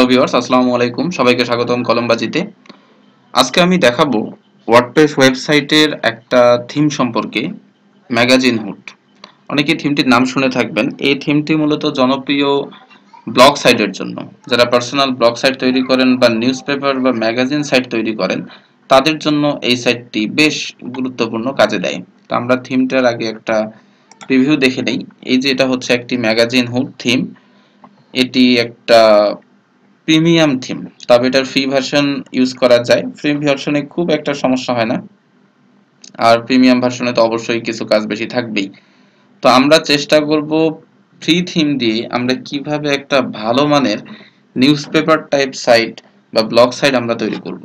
Hello viewers, আসসালামু আলাইকুম। সবাইকে স্বাগতম কলমবাজিতে। আজকে আমি দেখাবো ওয়ার্ডপ্রেস ওয়েবসাইটের একটা থিম সম্পর্কে, ম্যাগাজিন হুড। অনেকে থিমটির নাম শুনে থাকবেন। এই থিমটি মূলত জনপ্রিয় ব্লগ সাইটের জন্য। যারা পার্সোনাল ব্লগ সাইট তৈরি করেন বা নিউজ পেপার বা ম্যাগাজিন সাইট তৈরি করেন, তাদের জন্য এই সাইটটি বেশ গুরুত্বপূর্ণ কাজে দেয়। তো আমরা থিমটার আগে একটা রিভিউ দেখে নেই। এই যে এটা হচ্ছে একটি ম্যাগাজিন হুড থিম। এটি একটা প্রিমিয়াম থিম, তবে এটার ফ্রি ভার্সন ইউজ করা যায়। ফ্রি ভার্সনে খুব একটা সমস্যা হয় না, আর প্রিমিয়াম ভার্সনে তো অবশ্যই কিছু কাজ বেশি থাকবেই। তো আমরা চেষ্টা করব ফ্রি থিম দিয়ে আমরা কিভাবে একটা ভালো মানের নিউজ পেপার টাইপ সাইট বা ব্লগ সাইট আমরা তৈরি করব।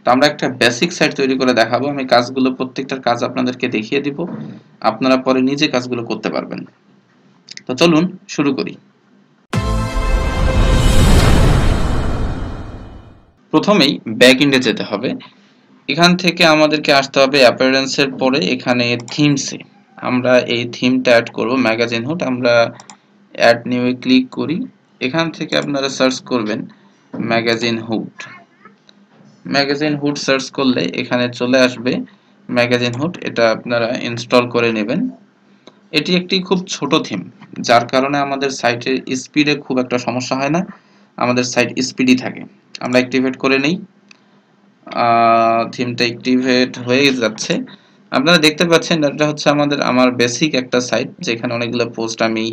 তো আমরা একটা বেসিক সাইট তৈরি করে দেখাবো। আমি কাজগুলো, প্রত্যেকটার কাজ আপনাদেরকে দেখিয়ে দিব, আপনারা পরে নিজে কাজগুলো করতে পারবেন। তো চলুন শুরু করি। প্রথমেই ব্যাক এন্ডে যেতে হবে। এখান থেকে আমাদেরকে আসতে হবে অ্যাপিয়ারেন্সের পরে এখানে থিমসে আমরা এই থিমটা অ্যাড করব, ম্যাগাজিন হুড। আমরা অ্যাড নিউয়ে ক্লিক করি। এখান থেকে আপনারা সার্চ করবেন magazine hood. Magazine hood search করলে এখানে চলে আসবে ম্যাগাজিন হুড। এটা আপনারা ইনস্টল করে নেবেন। এটি একটি খুব ছোট থিম, যার কারণে আমাদের সাইটের স্পিডে খুব একটা সমস্যা হয় না। আমাদের সাইট স্পিডই থাকে। আমরা অ্যাক্টিভেট করে নেই। থিমটা অ্যাক্টিভেট হয়ে যাচ্ছে। আপনারা দেখতে পাচ্ছেন এটা হচ্ছে আমার বেসিক একটা সাইট, যেখানে অনেকগুলো পোস্ট আমি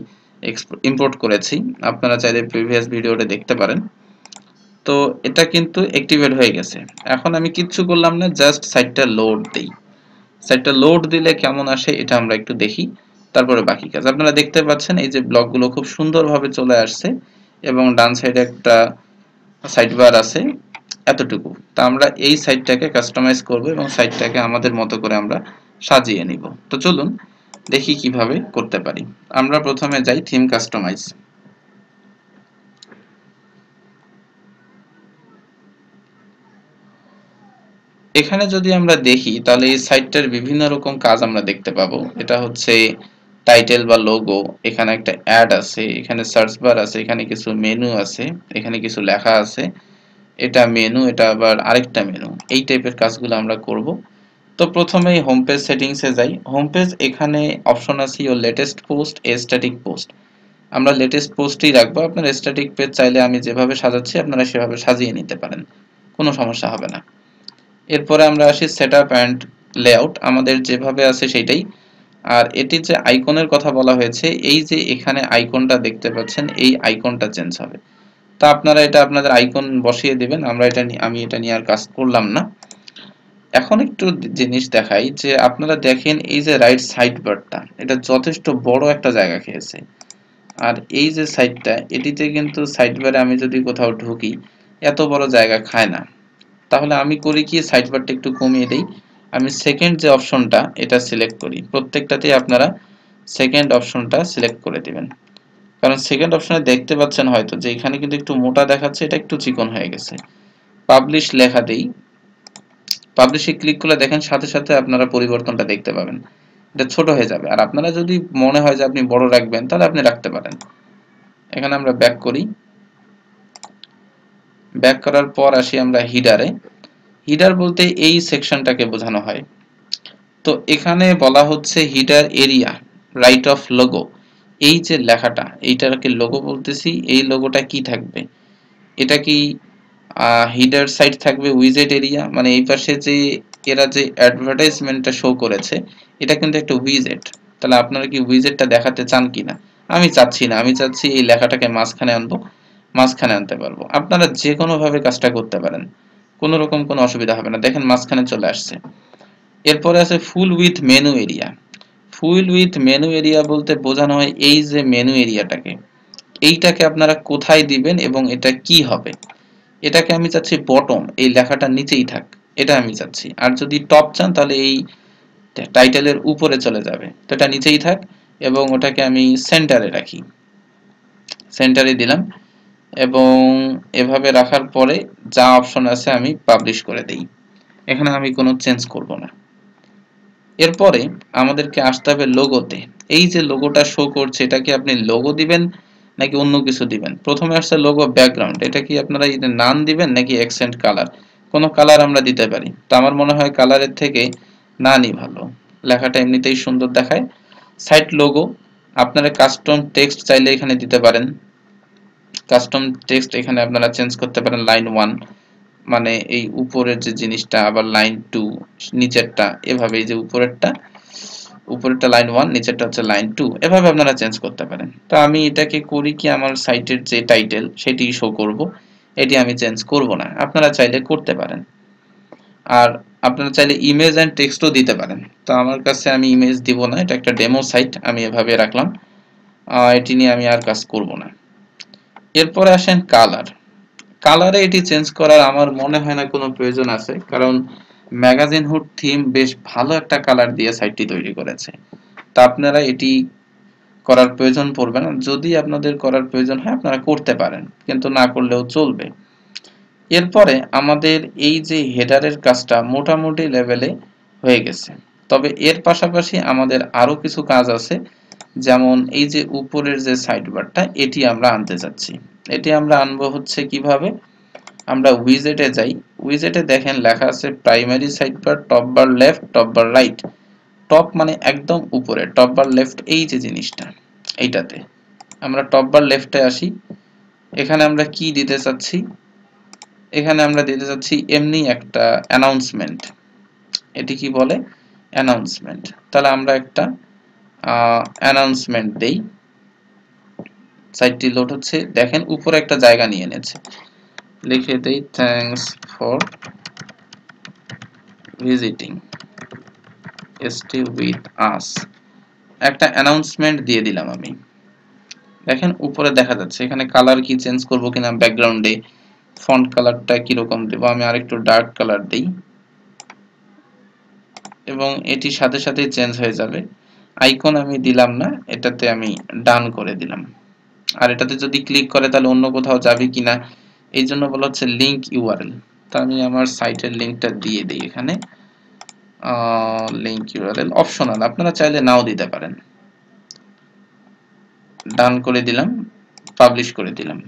ইম্পোর্ট করেছি। আপনারা চাইলে প্রিভিয়াস ভিডিওটা দেখতে পারেন। তো এটা কিন্তু অ্যাক্টিভেট হয়ে গেছে। এখন আমি কিচ্ছু করলাম না, জাস্ট সাইটটা লোড দেই। সাইটটা লোড দিলে কেমন আসে এটা আমরা একটু দেখি, তারপরে বাকি কাজ। আপনারা দেখতে পাচ্ছেন এই যে ব্লকগুলো খুব সুন্দরভাবে চলে আসছে এবং ডান সাইডে একটা সাইড বার আছে, এতটুকু। তা আমরা এই সাইটটাকে কাস্টমাইজ করব এবং সাইটটাকে আমাদের মতো করে আমরা সাজিয়ে নিব। তো চলুন দেখি কিভাবে করতে পারি। আমরা প্রথমে যাই থিম কাস্টমাইজ। এখানে যদি আমরা দেখি তাহলে এই সাইটটার বিভিন্ন রকম কাজ আমরা দেখতে পাবো। এটা হচ্ছে টাইটেল বা লোগো, এখানে একটা অ্যাড আছে, এখানে সার্চ বার আছে, এখানে কিছু মেনু আছে, এখানে কিছু লেখা আছে। এটা মেনু, এটা আবার আরেকটা মেনু। এই টাইপের কাজগুলো আমরা করব। তো প্রথমেই হোম পেজ সেটিংসে যাই। হোম পেজ, এখানে অপশন আছে your latest post, static post. আমরা লেটেস্ট পোস্টই রাখবো। আপনার স্ট্যাটিক পেজ চাইলে আমি যেভাবে সাজাচ্ছি আপনারা সেভাবে সাজিয়ে নিতে পারেন, কোনো সমস্যা হবে না। এরপরে আমরা আসি সেটআপ অ্যান্ড লেআউট। আমাদের যেভাবে আছে সেটাই। আর এটি যে আইকনের কথা বলা হয়েছে, এই যে এখানে আইকনটা দেখতে পাচ্ছেন, এই আইকনটা চেঞ্জ হবে। তা আপনারা এটা আপনাদের আইকন বসিয়ে দিবেন। আমি এটা নিয়ে আর কাজ করলাম না। এখন একটু জিনিস দেখাই যে আপনারা দেখেন এই যে রাইট সাইড বারটা, এটা যথেষ্ট বড় একটা জায়গা খেয়েছে। আর এই যে সাইডটা, এটিতে কিন্তু সাইড বারে আমি যদি কোথাও ঢুকি এত বড় জায়গা খায় না। তাহলে আমি করি কি, সাইড বারটা একটু কমিয়ে দেই। আমি সেকেন্ড যে অপশনটা এটা সিলেক্ট করি। প্রত্যেকটাতেই আপনারা সেকেন্ড অপশনটা সিলেক্ট করে দিবেন, কারণ সেকেন্ড অপশনে দেখতে পাচ্ছেন হয়তো যে এখানে কিন্তু একটু মোটা দেখাচ্ছে, এটা একটু চিকন হয়ে গেছে। পাবলিশ লেখা দেই। পাবলিশে ক্লিক করলে দেখেন সাথে সাথে আপনারা পরিবর্তনটা দেখতে পাবেন। এটা ছোট হয়ে যাবে। আর আপনারা যদি মনে হয় যে আপনি বড় রাখবেন তাহলে আপনি রাখতে পারেন। এখানে আমরা ব্যাক করি। ব্যাক করার পর আসি আমরা হিডারে। হিডার বলতে এই সেকশনটাকে বোঝানো হয়। তো এখানে বলা হচ্ছে header area, right of logo. এই যে লেখাটা, এইটাকে লোগো বলতেছি। এই লোগোটা কি থাকবে? এটা কি হিডার সাইড থাকবে উইজেট এরিয়া, মানে এই পাশে যে এরা যে অ্যাডভার্টাইজমেন্টটা শো করেছে, এটা কিন্তু একটা উইজেট। তাহলে আপনারা কি উইজেটটা দেখাতে চান কিনা? আমি চাচ্ছি না, আমি চাচ্ছি এই লেখাটাকে মাঝখানে আনবো। মাঝখানে আনতে পারবো। আপনারা যে কোনো ভাবে কাজটা করতে পারেন, কোনো রকম কোনো অসুবিধা হবে না। দেখেন মাঝখানে চলে আসছে। এরপরে আছে full with menu area. Full with menu area বলতে বোঝানো হয় এই যে মেনু এরিয়াটাকে, এইটাকে আপনারা কোথায় দিবেন এবং এটা কি হবে। এটাকে আমি চাচ্ছি বটম, এই লেখাটা নিচেই থাক, এটা আমি চাচ্ছি। আর যদি টপ চান তাহলে এই টাইটেলের উপরে চলে যাবে। তো এটা নিচেই থাক এবং ওটাকে আমি সেন্টারে রাখি। সেন্টারে দিলাম এবং এভাবে রাখার পরে যা অপশন আছে আমি পাবলিশ করে দেই। এখানে আমি কোনো চেঞ্জ করব না। এরপরে আমাদেরকে আসতে হবে লোগোতে। এই যে লোগোটা শো করছে, এটাকে আপনি লোগো দিবেন নাকি অন্য কিছু দিবেন? প্রথমে আসছে লোগো ব্যাকগ্রাউন্ড, এটা কি আপনারা নান দিবেন নাকি অ্যাকসেন্ট কালার? কোনো কালার আমরা দিতে পারি। তো আমার মনে হয় কালারের থেকে নানই ভালো, লেখাটা এমনিতেই সুন্দর দেখায়। সাইট লোগো, আপনারা কাস্টম টেক্সট চাইলে এখানে দিতে পারেন। কাস্টম টেক্সট এখানে আপনারা চেঞ্জ করতে পারেন লাইন 1, মানে এই উপরের যে জিনিসটা, আবার লাইন 2 নিচেরটা, এভাবে এই যে উপরেরটা লাইন 1, নিচেরটা হচ্ছে লাইন 2, এভাবে আপনারা চেঞ্জ করতে পারেন। তো আমি এটাকে করি কি, আমার সাইটের যে টাইটেল সেটি শো করব, এটি আমি চেঞ্জ করব না, আপনারা চাইলে করতে পারেন। আর আপনারা চাইলে ইমেজ এন্ড টেক্সটও দিতে পারেন। তো আমার কাছে আমি ইমেজ দিব না, এটা একটা ডেমো সাইট, আমি এভাবে রাখলাম, এটি নিয়ে আমি আর কাজ করব না। এরপরে আসেন কালার। কালারে এটি চেঞ্জ করার আমার মনে হয় না কোনো প্রয়োজন আছে, কারণ ম্যাগাজিন হুড থিম বেশ ভালো একটা কালার দিয়ে সাইটটি তৈরি করেছে। তা আপনারা এটি করার প্রয়োজন পড়বে না, যদি আপনাদের করার প্রয়োজন হয় আপনারা করতে পারেন, কিন্তু না করলেও চলবে। এরপরে আমাদের এই যে হেডারের কাজটা মোটামুটি লেভেলে হয়ে গেছে, তবে এর পাশাপাশি আমাদের আরো কিছু কাজ আছে, যেমন এই যে উপরের যে সাইড বারটা, এটি আমরা আনতে যাচ্ছি। এটি আমরা আনবো হচ্ছে কিভাবে, আমরা উইজেটে যাই, উইজেটে দেখেন লেখা আছে প্রাইমারি সাইড বার, টপ বার লেফট, টপ বার রাইট। টপ মানে একদম উপরে, টপ বার লেফট এই যে জিনিসটা, এইটাতে আমরা টপ বার লেফটে আসি। এখানে আমরা কি দিতে চাচ্ছি, এখানে আমরা দিতে চাচ্ছি এমনি একটা অ্যানাউন্সমেন্ট, এটি কি বলে, অ্যানাউন্সমেন্ট। তাহলে আমরা একটা অ্যানাউন্সমেন্ট দেই। সাইটটি লোড হচ্ছে, দেখেন উপরে একটা জায়গা নিয়ে নিয়েছে, লিখে দেই thanks for visiting stay with us, একটা অ্যানাউন্সমেন্ট দিয়ে দিলাম আমি। দেখেন উপরে দেখা যাচ্ছে, এখানে কালার কি চেঞ্জ করব কিনা, ব্যাকগ্রাউন্ডে ফন্ট কালারটা কিরকম দেবো, আমি আরেকটু ডার্ক কালার দেই এবং এটির সাথে সাথে চেঞ্জ হয়ে যাবে। আইকন আমি দিলাম না, এটাতে আমি ডান করে দিলাম। আর এটাতে যদি ক্লিক করে তাহলে অন্য কোথাও যাবে কিনা, এই জন্য বলা হচ্ছে লিঙ্ক ইউআরএল। তো আমি আমার সাইটের লিঙ্কটা দিয়ে দিই এখানে, লিঙ্ক ইউআরএল অপশনাল, আপনারা চাইলে নাও দিতে পারেন। ডান করে দিলাম, পাবলিশ করে দিলাম।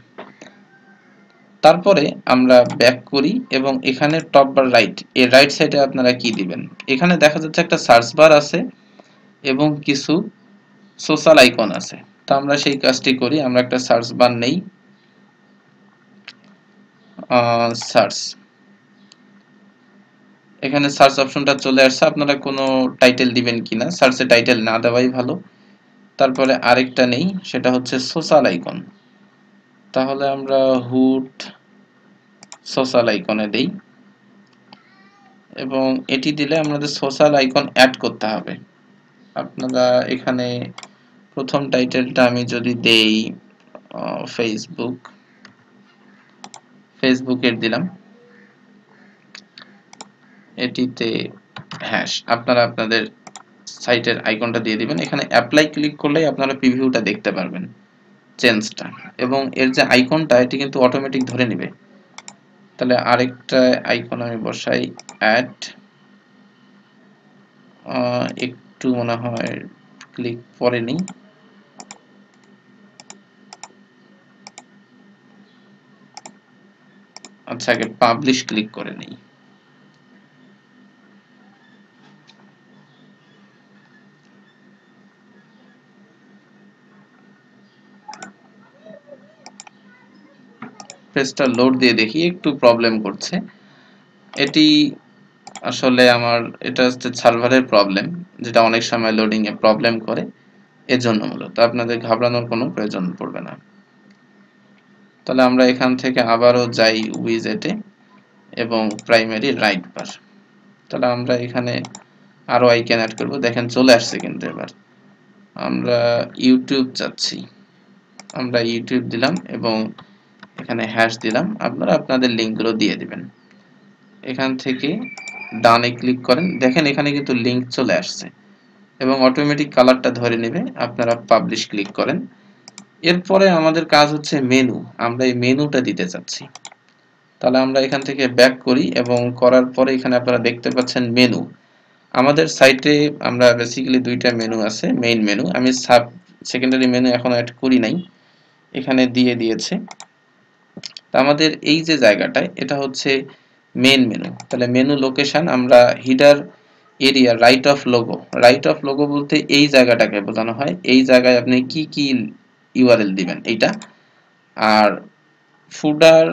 তারপরে আমরা ব্যাক করি এবং এখানে টপ বার রাইট, এর রাইট সাইডে আপনারা কি দিবেন, এখানে দেখা যাচ্ছে একটা সার্চ বার আছে এবং কিছু সোশ্যাল আইকন আছে। তো আমরা সেই কাজটি করি, আমরা একটা সার্চ বার নেই, সার্চ, এখানে সার্চ অপশনটা চলে আসছে, আপনারা কোনো টাইটেল দিবেন কিনা, সার্চে টাইটেল না দেওয়াই ভালো। তারপরে আরেকটা নেই, সেটা হচ্ছে সোশ্যাল আইকন, তাহলে আমরা হুড সোশ্যাল আইকনে দেই এবং এটি দিলে আমাদের সোশ্যাল আইকন অ্যাড করতে হবে। আপনারা এখানে প্রথম টাইটেলটা আমি যদি দেই ফেসবুক, ফেসবুকের দিলাম, এটিতে হ্যাশ, আপনারা আপনাদের সাইটের আইকনটা দিয়ে দিবেন। এখানে অ্যাপ্লাই ক্লিক করলেই আপনারা প্রিভিউটা দেখতে পারবেন, চেঞ্জটা, এবং এর যে আইকনটা এটি কিন্তু অটোমেটিক ধরে নেবে। তাহলে আরেকটা আইকন আমি বসাই, অ্যাড, একটু মনে হয় ক্লিক পড়েনি, আচ্ছা আগে পাবলিশ ক্লিক করে নেই। পেজটা লোড দিয়ে দেখি, একটু প্রবলেম করছে। এটি আসলে আমার, এটা হচ্ছে সার্ভারের প্রবলেম, যেটা অনেক সময় লোডিং এ প্রবলেম করে, এজন্য মূলত আপনাদের ঘাবড়ানোর কোনো প্রয়োজন পড়বে না। তাহলে আমরা এখান থেকে আবারও যাই উইজেটে এবং প্রাইমারি রাইট বার, তাহলে আমরা এখানে আরো আইকন অ্যাড করব, দেখেন চলে আসছে। কিন্তু এবার আমরা ইউটিউব চাচ্ছি, আমরা ইউটিউব দিলাম এবং এখানে হ্যাশ দিলাম, আপনারা আপনাদের লিঙ্কগুলো দিয়ে দিবেন। এখান থেকে ডানে ক্লিক করেন, দেখেন এখানে কিন্তু লিঙ্ক চলে আসছে এবং অটোমেটিক কালারটা ধরে নেবে, আপনারা পাবলিশ ক্লিক করেন। এরপরে আমাদের কাজ হচ্ছে মেনু, আমরা এই মেনুটা দিতে চাচ্ছি। তাহলে আমরা এখান থেকে ব্যাক করি এবং করার পরে এখানে আপনারা দেখতে পাচ্ছেন মেনু। আমাদের সাইটে আমরা বেসিক্যালি দুইটা মেনু আছে, মেইন মেনু, আমি সাব সেকেন্ডারি মেনু এখন অ্যাড করি নাই। এখানে দিয়ে দিয়েছে। তা আমাদের এই যে জায়গাটায় এটা হচ্ছে মেন মেনু। তাহলে মেনু লোকেশন আমরা header area right of logo বলতে এই জায়গাটাকে বোঝানো হয়। এই জায়গায় আপনি কি কি ইউআরএল দিবেন এইটা। আর footer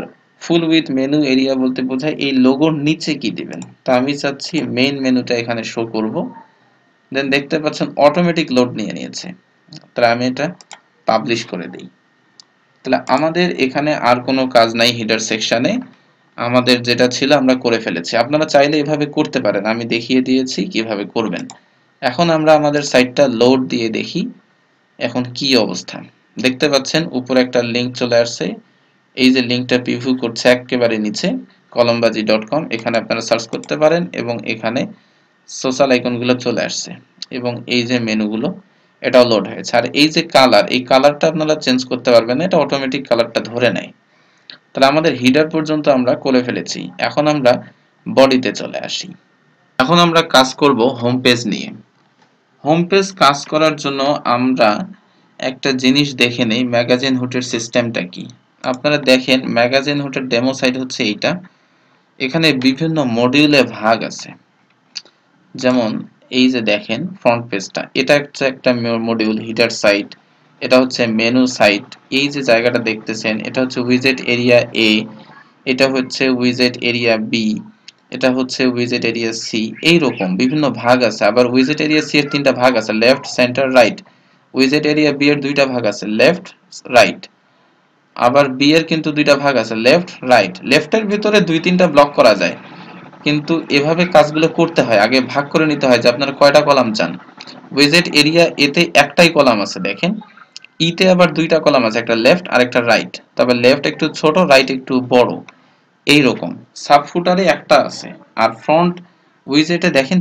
full with menu area বলতে বোঝায় এই লোগোর নিচে কি দিবেন। তা আমি চাচ্ছি মেইন মেনুটা এখানে শো করব। দেন দেখতে পাচ্ছেন অটোমেটিক লোড নিয়ে নিয়েছে। তাহলে আমি এটা পাবলিশ করে দিই। তাহলে আমাদের এখানে আর কোনো কাজ নাই হিডার সেকশনে, আমাদের যেটা ছিল আমরা করে ফেলেছি। আপনারা চাইলে এভাবে করতে পারেন, আমি দেখিয়ে দিয়েছি কিভাবে করবেন। এখন আমরা আমাদের সাইটটা লোড দিয়ে দেখি এখন কি অবস্থা। দেখতে পাচ্ছেন উপরে একটা লিংক চলে আসছে। এই যে লিংকটা প্রিভিউ করছে একেবারে নিচে colombaji.com, এখানে আপনারা সার্চ করতে পারেন এবং এখানে সোশ্যাল আইকনগুলো চলে আসছে এবং এই যে মেনুগুলো এটাও লোড হয়েছে। আর এই যে কালার, এই কালারটা আপনারা চেঞ্জ করতে পারবেন না, এটা অটোমেটিক কালারটা ধরে নেয়। তাহলে আমাদের হিডার পর্যন্ত আমরা করে ফেলেছি। এখন আমরা বডিতে চলে আসি। এখন আমরা কাজ করব হোম পেজ নিয়ে। হোম পেজ কাজ করার জন্য আমরা একটা জিনিস দেখে নেই, ম্যাগাজিন হুটের সিস্টেমটা কি। আপনারা দেখেন ম্যাগাজিন হুটের ডেমো সাইট হচ্ছে এইটা। এখানে বিভিন্ন মডিউলে ভাগ আছে। যেমন এই যে দেখেন ফ্রন্ট পেজটা, এটা হচ্ছে একটা মডিউল হিডার সাইট, এটা হচ্ছে মেনু সাইট। এই যে জায়গাটা দেখতেছেন এটা হচ্ছে উইজেট এরিয়া এ, এটা হচ্ছে উইজেট এরিয়া বি, এটা হচ্ছে উইজেট এরিয়া সি। এইরকম বিভিন্ন ভাগ আছে। আবার উইজেট এরিয়া সি এর তিনটা ভাগ আছে, লেফট সেন্টার রাইট। উইজেট এরিয়া বি এর দুইটা ভাগ আছে, লেফট রাইট। আবার বি এর কিন্তু দুইটা ভাগ আছে, লেফট রাইট। লেফটের ভিতরে দুই তিনটা ব্লক করা যায়, কিন্তু এভাবে কাজগুলো করতে হয়, আগে ভাগ করে নিতে হয় যে আপনারা কয়টা কলাম চান। উইজেট এরিয়া এতে একটাই কলাম আছে দেখেন, ইতে আবার দুইটা কলাম আছে, একটা লেফট আর একটা রাইট। তবে লেফট একটু ছোট, রাইট একটু বড়। এইরকম সাবফুটারে একটা আছে। আর ফ্রন্ট উইজেটে দেখেন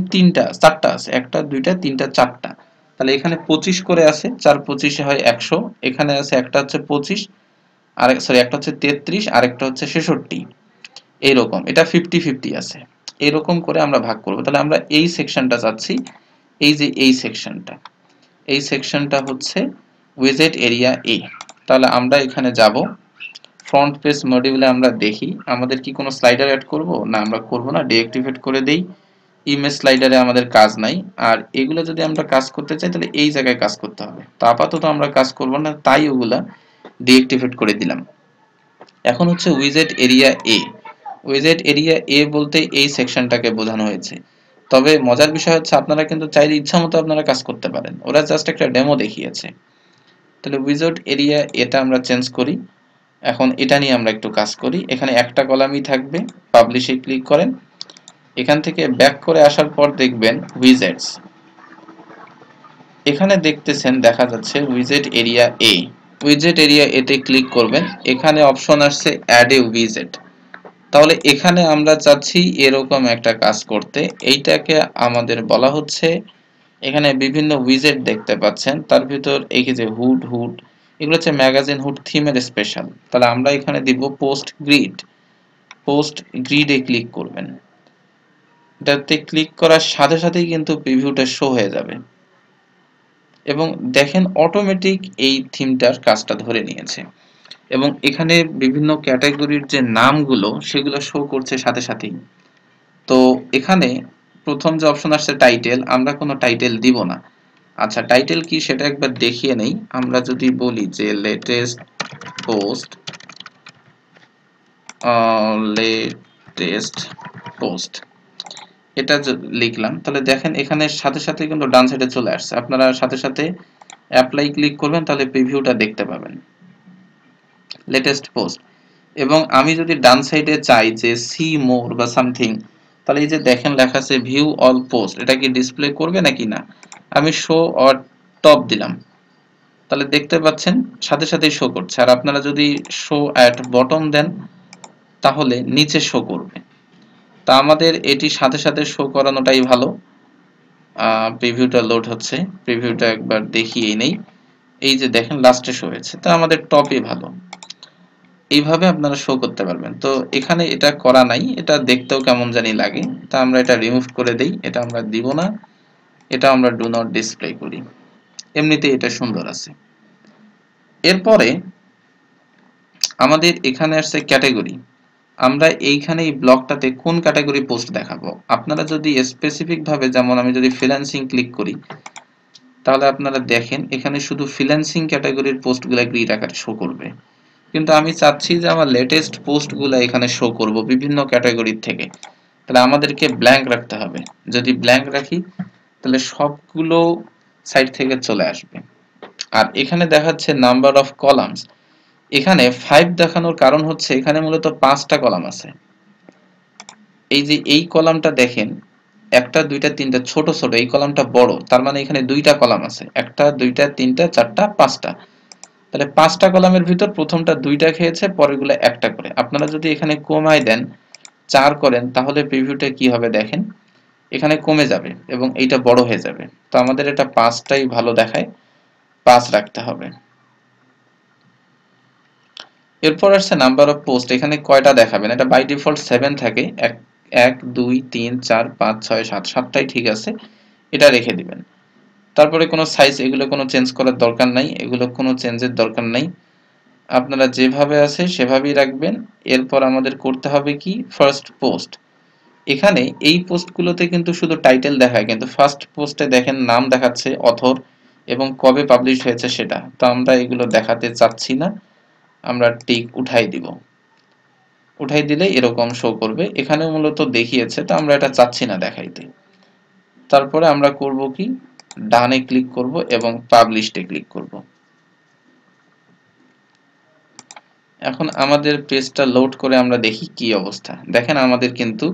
চারটা আছে, একটা দুইটা তিনটা চারটা। তাহলে এখানে 25 করে আছে, 4 25 হয় 100। এখানে আছে একটা হচ্ছে 25, আর সরি একটা হচ্ছে 33 আর একটা হচ্ছে 66। এইরকম এটা 50-50 আছে। এরকম করে আমরা ভাগ করব। তাহলে আমরা এই সেকশনটা চাচ্ছি, এই যে এই সেকশনটা হচ্ছে উইজেট এরিয়া এ। তাহলে আমরা এখানে যাব, ফ্রন্ট পেজ মডিউলে আমরা দেখি আমাদের কি কোনো স্লাইডার অ্যাড করব না, আমরা করব না, ডিঅ্যাক্টিভেট করে দেই। ইমেজ স্লাইডারে আমাদের কাজ নাই। আর এগুলো যদি আমরা কাজ করতে চাই তাহলে এই জায়গায় কাজ করতে হবে। তো আপাতত আমরা কাজ করব না, তাই ওগুলা ডিঅ্যাক্টিভেট করে দিলাম। এখন হচ্ছে উইজেট এরিয়া এ। উইজেট এরিয়া এ বলতে এই সেকশনটাকে বোঝানো হয়েছে। তবে মজার বিষয় হচ্ছে আপনারা কিন্তু চাইলে ইচ্ছামতো আপনারা কাজ করতে পারেন, ওরা জাস্ট একটা ডেমো দেখিয়েছে। তাহলে উইজেট এরিয়া এটা আমরা চেঞ্জ করি। এখন এটা নিয়ে আমরা একটু কাজ করি। এখানে একটা কলামই থাকবে, পাবলিশে ক্লিক করেন। এখান থেকে ব্যাক করে আসার পর দেখবেন উইজেটস, এখানে দেখতেছেন দেখা যাচ্ছে উইজেট এরিয়া এ। উইজেট এরিয়া এতে ক্লিক করবেন, এখানে অপশন আসছে অ্যাড এ উইজেট। তাহলে এখানে আমরা চাচ্ছি এরকম একটা কাজ করতে। এইটাকে আমাদের বলা হচ্ছে, এখানে বিভিন্ন উইজেট দেখতে পাচ্ছেন, তার ভিতর এই যে হুড এগুলো হচ্ছে ম্যাগাজিন হুড থিমের স্পেশাল। তাহলে আমরা এখানে দিব পোস্ট গ্রিডে ক্লিক করবেন। এটাতে ক্লিক করার সাথে সাথেই কিন্তু প্রিভিউটা শো হয়ে যাবে এবং দেখেন অটোমেটিক এই থিমটার কাজটা ধরে নিয়েছে এবং এখানে বিভিন্ন ক্যাটাগরির যে নামগুলো সেগুলো শো করছে সাথে সাথেই। তো এখানে প্রথম যে অপশন আসছে টাইটেল, আমরা কোনো টাইটেল দিব না। আচ্ছা টাইটেল কি সেটা একবার দেখিয়ে নেই। আমরা যদি বলি যে লেটেস্ট পোস্ট এটা লিখলাম, তাহলে দেখেন এখানে সাথে সাথে কিন্তু ডান সাইডে চলে আসছে। আপনারা সাথে সাথে অ্যাপ্লাই ক্লিক করবেন, তাহলে প্রিভিউটা দেখতে পাবেন লেটেস্ট পোস্ট। এবং আমি যদি ডান সাইডে চাই যে সি মোর বা সামথিং, তাহলে এই যে দেখেন লেখা আছে ভিউ অল পোস্ট, এটা কি ডিসপ্লে করবে নাকি না। আমি শো অর টপ দিলাম, তাহলে দেখতে পাচ্ছেন সাথে সাথেই শো করছে। আর আপনারা যদি শো অ্যাট বটম দেন তাহলে নিচে শো করবে। তা আমাদের এটি সাথে সাথে শো করানোটাই ভালো। প্রিভিউটা লোড হচ্ছে, প্রিভিউটা একবার দেখিয়ে নেই। এই যে দেখেন লাস্টে শো হয়েছে, তা আমাদের টপে ভালো। এইভাবে আপনারা শো করতে পারবেন। তো এখানে এটা করা নাই, এটা দেখতেও কেমন জানি লাগে, তা আমরা এটা রিমুভ করে দেই, এটা আমরা দিব না, এটা আমরা ডু নট ডিসপ্লে করি। এমনিতে এটা সুন্দর আছে। এরপরে আমাদের এখানে আসছে ক্যাটাগরি। আমরা এইখানে এই ব্লকটাতে কোন ক্যাটাগরি পোস্ট দেখাবো। আপনারা যদি স্পেসিফিক ভাবে, যেমন আমি যদি ফ্রিল্যান্সিং ক্লিক করি, তাহলে আপনারা দেখেন এখানে শুধু ফ্রিল্যান্সিং ক্যাটাগরির পোস্টগুলো গ্রিড আকারে শো করবে। কিন্তু আমি চাচ্ছি যে আমার লেটেস্ট পোস্টগুলো এখানে শো করব বিভিন্ন ক্যাটাগরির থেকে, তাহলে আমাদেরকে ব্ল্যাঙ্ক রাখতে হবে। যদি ব্ল্যাঙ্ক রাখি তাহলে সবগুলো সাইট থেকে চলে আসবে। আর এখানে দেখাচ্ছে নাম্বার অফ কলামস। এখানে 5 দেখানোর কারণ হচ্ছে এখানে মূলত 5টা কলাম আছে। এই যে এই কলামটা দেখেন, একটা দুইটা তিনটা ছোট ছোট, এই কলামটা বড়, তার মানে এখানে দুইটা কলাম আছে, একটা দুইটা তিনটা চারটা পাঁচটা। তাহলে 5টা কলামের ভিতর প্রথমটা 2টা খেয়েছে, পরেরগুলো একটা করে। আপনারা যদি এখানে কমায় দেন 4 করেন, তাহলে প্রিভিউটা কি হবে দেখেন, এখানে কমে যাবে এবং এইটা বড় হয়ে যাবে। তো আমাদের এটা 5টাই ভালো দেখায়, 5 রাখতে হবে। এরপর আসছে নাম্বার অফ পোস্ট। এখানে কয়টা দেখাবেন, এটা বাই ডিফল্ট 7 থাকে। 1 2 3 4 5 6 7, 7টাই ঠিক আছে, এটা রেখে দিবেন। তারপরে কোনো সাইজ, এগুলো কোনো চেঞ্জ করার দরকার নাই, এগুলো কোনো চেঞ্জের দরকার নাই, আপনারা যেভাবে আছে সেভাবেই রাখবেন। এরপর আমাদের করতে হবে কি, ফার্স্ট পোস্ট। এখানে এই পোস্টগুলোতে কিন্তু শুধু টাইটেল দেখায়, কিন্তু ফার্স্ট পোস্টে দেখেন নাম দেখাচ্ছে, অথর এবং কবে পাবলিশ হয়েছে সেটা। তো আমরা এগুলো দেখাতে চাচ্ছি না, আমরা টিক উঠাই দিব। উঠাই দিলে এরকম শো করবে, এখানে মূলত দেখিয়েছে, তো আমরা এটা চাচ্ছি না দেখাইতে। তারপরে আমরা করব কি, ডানে ক্লিক করব এবং পাবলিশডে ক্লিক করব। এখন আমাদের পেজটা লোড করে আমরা দেখি কি অবস্থা। দেখেন আমাদের কিন্তু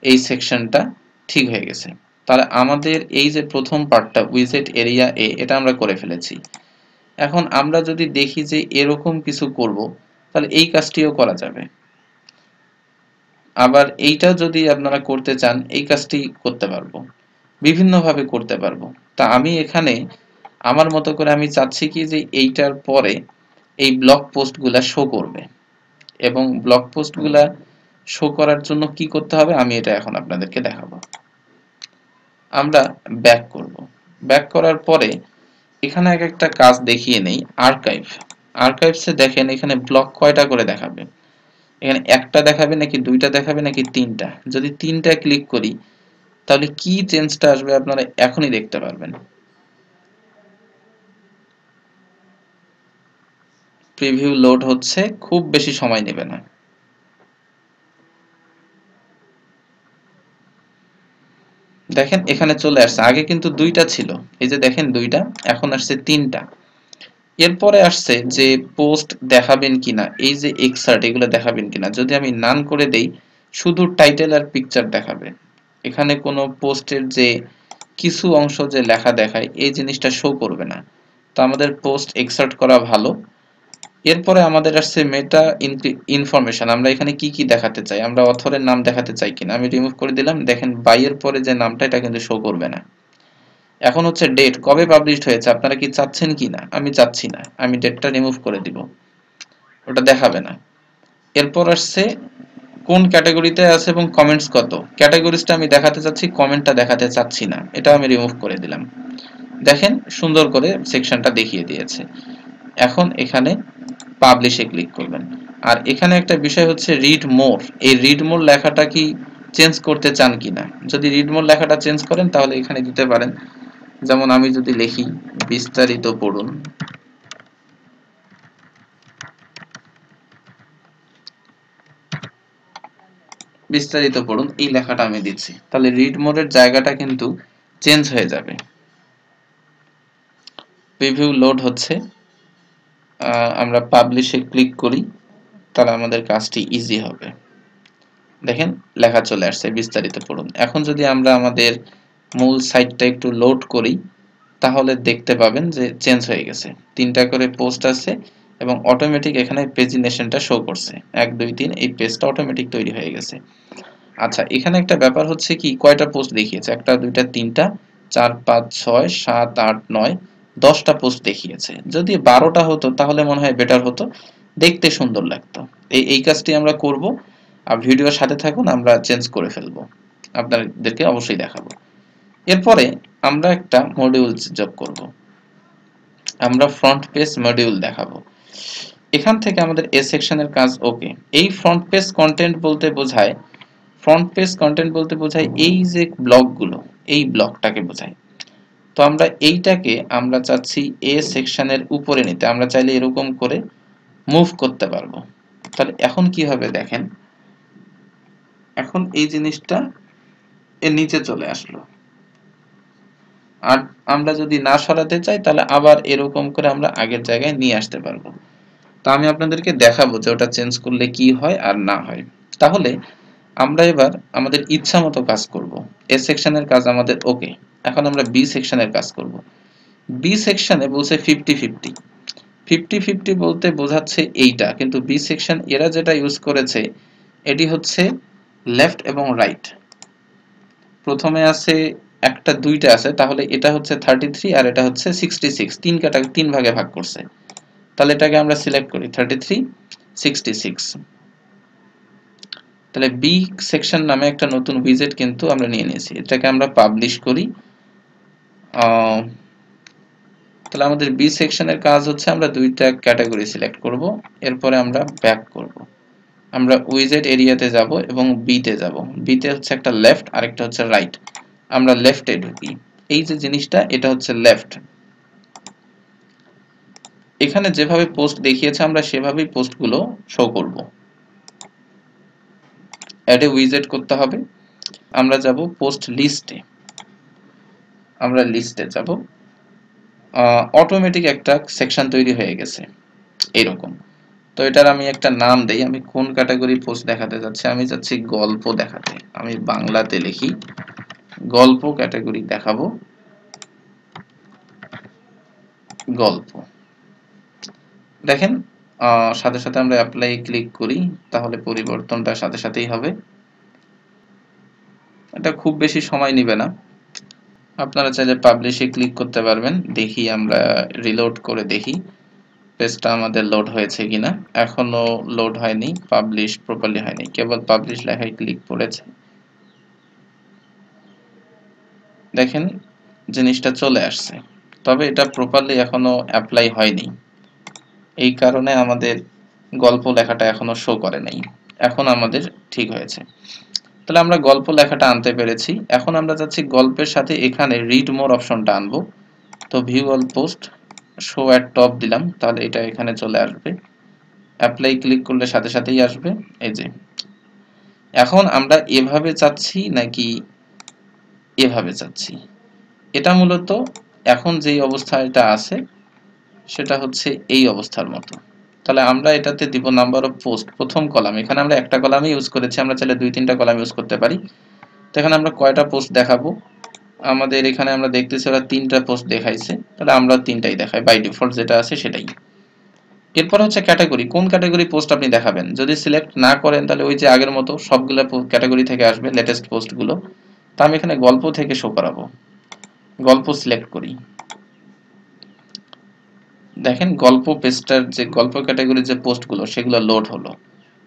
এই সেকশনটা ঠিক হয়ে গেছে। তাহলে আমাদের এই যে প্রথম পার্টটা উইজেট এরিয়া এ, এটা আমরা করে ফেলেছি। এখন আমরা যদি দেখি যে এরকম কিছু করব, তাহলে এই কাজটিও করা যাবে। আবার এইটা যদি আপনারা করতে চান, এই কাজটি করতে পারবো, বিভিন্নভাবে করতে পারবো। তা আমি এখানে আমার মতো করে আমি চাচ্ছি কি যে এইটার পরে এই ব্লগ পোস্টগুলা শো করবে, এবং ব্লগ পোস্টগুলা শো করার জন্য কি করতে হবে আমি এটা এখন আপনাদেরকে দেখাবো। আমরা ব্যাক করব। ব্যাক করার পরে এখানে একটা কাজ দেখিয়ে নেই, আর্কাইভ। আর্কাইভসে দেখেন এখানে ব্লক কয়টা করে দেখাবে, এখানে একটা দেখাবে নাকি দুইটা দেখাবে নাকি তিনটা। যদি তিনটা ক্লিক করি তাহলে কি চেঞ্জটা আসবে আপনারা এখনই দেখতে পারবেন। প্রিভিউ লোড হচ্ছে, খুব বেশি সময় নেবে না। দেখেন এখানে চলে আসছে, আগে কিন্তু দুইটা ছিল, এই যে দেখেন দুইটা, এখন আসছে তিনটা। এরপরে আসছে যে পোস্ট দেখাবেন কিনা, এই যে এক্সার্ট এগুলো দেখাবেন কিনা। যদি আমি নান করে দেই, শুধু টাইটেল আর পিকচার দেখাবে, এখানে কোনো পোস্টের যে কিছু অংশ যে লেখা দেখায় এই জিনিসটা শো করবে না। তো আমাদের পোস্ট এক্সার্ট করা ভালো। এরপরে আমাদের আসছে মেটা ইনফরমেশন। আমরা এখানে কি কি দেখাতে চাই, আমরা অথরের নাম দেখাতে চাই কিনা, আমি রিমুভ করে দিলাম। দেখেন বাইয়ের পরে যে নামটা, এটা কিন্তু শো করবে না। এখন হচ্ছে ডেট, কবে পাবলিশড হয়েছে আপনারা কি চাচ্ছেন কিনা, আমি চাচ্ছি না, আমি ডেটটা রিমুভ করে দিব, ওটা দেখাবে না। এরপর আসছে কোন ক্যাটাগরিতে আছে এবং কমেন্টস কত। ক্যাটাগরিজটা আমি দেখাতে চাচ্ছি, কমেন্টটা দেখাতে চাচ্ছি না, এটা আমি রিমুভ করে দিলাম। দেখেন সুন্দর করে সেকশনটা দেখিয়ে দিয়েছে। এখন এখানে পাবলিশে ক্লিক করবেন। আর এখানে একটা বিষয় হচ্ছে রিড মোর, এই রিড মোর লেখাটা কি চেঞ্জ করতে চান কিনা। যদি রিড মোর লেখাটা চেঞ্জ করেন তাহলে এখানে দিতে পারেন, যেমন আমি যদি লিখি বিস্তারিত পড়ুন, বিস্তারিত পড়ুন, এই লেখাটা আমি দিচ্ছি, তাহলে রিড মোরের জায়গাটা কিন্তু চেঞ্জ হয়ে যাবে। প্রিভিউ লোড হচ্ছে, আমরা পাবলিশে ক্লিক করি, তাহলে আমাদের কাজটি ইজি হবে। দেখেন লেখা চলে আসছে বিস্তারিত পড়ুন। এখন যদি আমরা আমাদের মূল সাইটটা একটু লোড করি, তাহলে দেখতে পাবেন যে চেঞ্জ হয়ে গেছে, 3টা করে পোস্ট আছে এবং অটোমেটিক এখানে পেজিনেশনটা শো করছে 1 2 3, এই পেজটা অটোমেটিক তৈরি হয়ে গেছে। আচ্ছা এখানে একটা ব্যাপার হচ্ছে কি, কয়টা পোস্ট দেখিয়েছে, একটা দুইটা তিনটা 4 5 6 7 8 9 10টা পোস্ট দেখিয়েছে। যদি 12টা হতো তাহলে মনে হয় বেটার হতো, দেখতে সুন্দর লাগতো। এই কাজটি আমরা করব, আর ভিডিওর সাথে থাকুন, আমরা চেঞ্জ করে ফেলবো, আপনাদেরকে অবশ্যই দেখাবো। এরপরে আমরা একটা মডিউল যোগ করব, আমরা ফ্রন্ট পেজ মডিউল দেখাবো। এখান থেকে আমাদের এ সেকশনের কাজ ওকে। এই ফ্রন্ট পেজ কন্টেন্ট বলতে বোঝায়, এই যে ব্লকগুলো, এই ব্লকটাকে বোঝায়। তো আমরা এইটাকে আমরা চাচ্ছি এ সেকশনের উপরে নিতে, আমরা চাইলে এরকম করে মুভ করতে পারবো। তাহলে এখন কি হবে দেখেন, এখন এই জিনিসটা এর নিচে চলে আসলো। আর আমরা যদি না সরাতে চাই তাহলে আবার এরকম করে আমরা আগের জায়গায় নিয়ে আসতে পারবো। তো আমি আপনাদেরকে দেখাবো যে ওটা চেঞ্জ করলে কি হয় আর না হয়। তাহলে আমরা এবার আমাদের ইচ্ছা মতো কাজ করব। এ সেকশনের কাজ আমাদের ওকে। এখন আমরা বি সেকশনের কাজ করব। বি সেকশনে বলছে 50-50। 50-50 বলতে বোঝাচ্ছে এইটা, কিন্তু বি সেকশন এরা যেটা ইউজ করেছে এটি হচ্ছে লেফট এবং রাইট। প্রথমে আছে একটা দুইটা আছে, তাহলে এটা হচ্ছে 33 আর এটা হচ্ছে 66, তিন ভাগে ভাগ করছে। তাহলে এটাকে আমরা সিলেক্ট করি 33-66। তাহলে বি সেকশন নামে একটা নতুন উইজেট কিন্তু আমরা নিয়ে নিয়েছি, এটাকে আমরা পাবলিশ করি। তাহলে আমাদের বি সেকশনের কাজ হচ্ছে আমরা দুইটা ক্যাটাগরি সিলেক্ট করব, এরপরে আমরা ব্যাক করব, আমরা উইজেট এরিয়াতে যাব এবং বিতে যাব। বিতে হচ্ছে একটা লেফট আর একটা হচ্ছে রাইট, আমরা লেফটে ঢুকি। এই যে জিনিসটা এটা হচ্ছে লেফট। এখানে যেভাবে পোস্ট দেখিয়েছে আমরা সেভাবেই পোস্টগুলো শো করব। অ্যাড এ উইজেট করতে হবে, আমরা যাব পোস্ট লিস্টে, আমরা লিস্টে যাব। অটোমেটিক একটা সেকশন তৈরি হয়ে গেছে এরকম। তো এটার আমি একটা নাম দেই, আমি কোন ক্যাটাগরি পোস্ট দেখাতে যাচ্ছি, আমি যাচ্ছি গল্প দেখাতে, আমি বাংলাতে লিখি গল্প ক্যাটাগরি দেখাবো, গল্প। দেখেন সাথে সাথে আমরা অ্যাপ্লাই ক্লিক করি, তাহলে পরিবর্তনটা সাথে সাথেই হবে। এটা খুব বেশি সময় নেবে না, আপনারা চাইলে পাবলিশে ক্লিক করতে পারবেন। দেখি আমরা রিলোড করে দেখি পেজটা আমাদের লোড হয়েছে কিনা। এখনো লোড হয়নি, পাবলিশ প্রপারলি হয়নি, কেবল পাবলিশ লেখায় ক্লিক পড়েছে। দেখেন জিনিসটা চলে আসছে, তবে এটা প্রপারলি এখনো অ্যাপ্লাই হয়নি, এই কারণে আমাদের গল্প লেখাটা এখনো শো করে নাই। এখন আমাদের ঠিক হয়েছে। তাহলে আমরা গল্প লেখাটা আনতে পেরেছি। এখন আমরা যাচ্ছি গল্পের সাথে এখানে রিড মোর অপশনটা আনবো। তো view all post, show at top দিলাম, তাহলে এটা এখানে চলে আসবে। অ্যাপ্লাই ক্লিক করলে সাথে সাথেই আসবে। এই যে এখন আমরা এভাবে চাচ্ছি নাকি এভাবে চাচ্ছি, এটা মূলত এখন যেই অবস্থাটা আছে সেটা হচ্ছে এই অবস্থার মতো। তাহলে আমরা এটাতে দিব নাম্বার অফ পোস্ট, প্রথম কলাম, এখানে আমরা একটা কলামে ইউজ করেছি, আমরা চাইলে 2-3টা কলাম ইউজ করতে পারি। তো এখানে আমরা কয়টা পোস্ট দেখাবো, আমাদের এখানে আমরা দেখতেছি ওরা 3টা পোস্ট দেখাইছে, তাহলে আমরা 3টাই দেখাই, বাই ডিফল্ট যেটা আছে সেটাই। এরপর হচ্ছে ক্যাটাগরি, কোন ক্যাটাগরি পোস্ট আপনি দেখাবেন। যদি সিলেক্ট না করেন তাহলে ওই যে আগের মতো সবগুলো ক্যাটাগরি থেকে আসবে লেটেস্ট পোস্টগুলো। তা আমি এখানে গল্প থেকে শো করাবো, গল্প সিলেক্ট করি। দেখেন গল্প পেজটার যে গল্প ক্যাটাগরির যে পোস্টগুলো সেগুলো লোড হলো।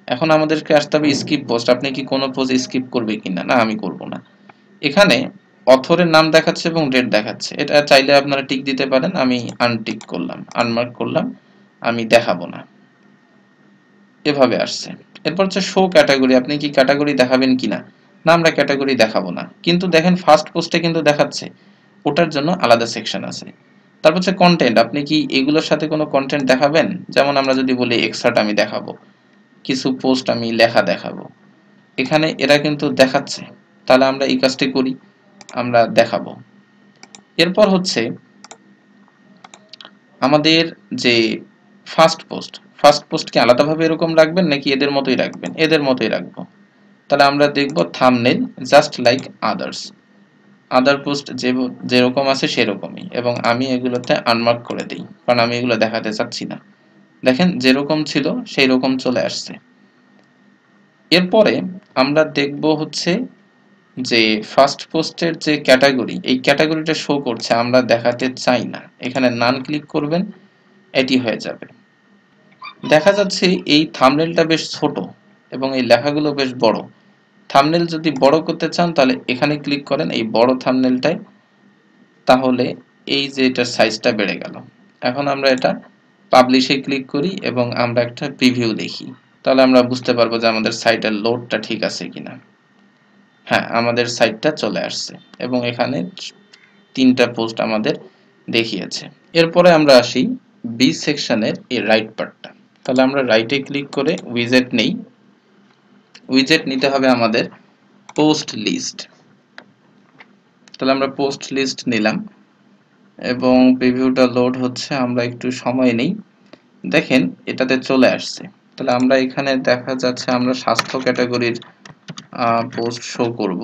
এখন আমাদেরকে আসতে হবে স্কিপ পোস্ট, আপনি কি কোনো পোস্ট স্কিপ করবে কিনা। না, আমি করব না। এখানে অথরের নাম দেখাচ্ছে এবং ডেট দেখাচ্ছে, এটা চাইলে আপনারা টিক দিতে পারেন, আমি আনটিক করলাম, আনমার্ক করলাম, আমি দেখাবো না। এভাবে আসছে। এরপর হচ্ছে শো ক্যাটাগরি, আপনি কি ক্যাটাগরি দেখাবেন কিনা। না, আমরা ক্যাটাগরি দেখাবো না, কিন্তু দেখেন ফার্স্ট পোস্টে কিন্তু দেখাচ্ছে, ওটার জন্য আলাদা সেকশন আছে। তারপর হচ্ছে কন্টেন্ট, আপনি কি এগুলোর সাথে কোনো কন্টেন্ট দেখাবেন। যেমন আমরা যদি বলি এক্সট্রাট আমি দেখাবো, কিছু পোস্ট আমি লেখা দেখাবো, এখানে এরা কিন্তু দেখাচ্ছে, তাহলে আমরা এই কাজটি করি, আমরা দেখাবো। এরপর হচ্ছে আমাদের যে ফার্স্ট পোস্ট কি আলাদাভাবে এরকম রাখবেন নাকি এদের মতোই রাখবেন। এদের মতোই রাখবো। তাহলে আমরা দেখব thumbnail just like other post যেরকম আছে সেরকমই, এবং আমি এগুলোতে আনমার্ক করে দিই, কারণ আমি এগুলো দেখাতে চাচ্ছি না। দেখেন যেরকম ছিল সেই রকম চলে আসছে। এরপরে আমরা দেখব হচ্ছে যে ফার্স্ট পোস্টের যে ক্যাটাগরি, এই ক্যাটাগরিটা শো করছে, আমরা দেখাতে চাই না, এখানে নান ক্লিক করবেন, এটি হয়ে যাবে। দেখা যাচ্ছে এই থাম্বনেইলটা বেশ ছোট এবং এই লেখাগুলো বেশ বড়। থাম্বনেইল যদি বড় করতে চান তাহলে এখানে ক্লিক করেন, এই বড় থাম্বনেইলটায়, তাহলে এই যে এটার সাইজটা বেড়ে গেল। এখন আমরা এটা পাবলিশে ক্লিক করি এবং আমরা একটা প্রিভিউ দেখি, তাহলে আমরা বুঝতে পারবো যে আমাদের সাইটের লোডটা ঠিক আছে কিনা। হ্যাঁ, আমাদের সাইটটা চলে আসছে এবং এখানে 3টা পোস্ট আমাদের দেখিয়েছে। এরপরে আমরা আসি বি সেকশনের এই রাইট পার্টটা। তাহলে আমরা রাইটে ক্লিক করে উইজেট নেই। উইজেট নিতে হবে আমাদের পোস্ট লিস্ট। তাহলে আমরা পোস্ট লিস্ট নিলাম এবং প্রিভিউটা লোড হচ্ছে, আমরা একটু সময় নেই। দেখেন এটাতে চলে আসছে। তাহলে আমরা এখানে দেখা যাচ্ছে আমরা স্বাস্থ্য ক্যাটাগরির পোস্ট শো করব।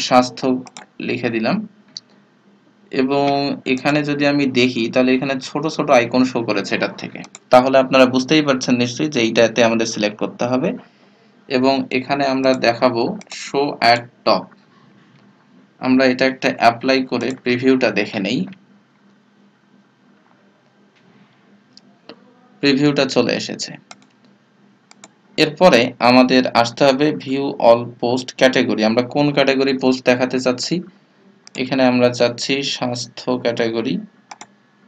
স্বাস্থ্য লিখে দিলাম এবং এখানে যদি আমি দেখি তাহলে এখানে ছোট ছোট আইকন শো করেছে এটার থেকে। তাহলে আপনারা বুঝতেই পারছেন নিশ্চয়ই যে এইটাতে আমাদের সিলেক্ট করতে হবে এবং এখানে আমরা দেখাবো শো অ্যাট টপ। আমরা এটা একটা অ্যাপ্লাই করে প্রিভিউটা দেখে নেই। প্রিভিউটা চলে এসেছে। এরপরে আমাদের আসতে হবে ভিউ অল পোস্ট ক্যাটাগরি। আমরা কোন ক্যাটাগরি পোস্ট দেখাতে চাচ্ছি, এখানে আমরা চাচ্ছি স্বাস্থ্য ক্যাটাগরি।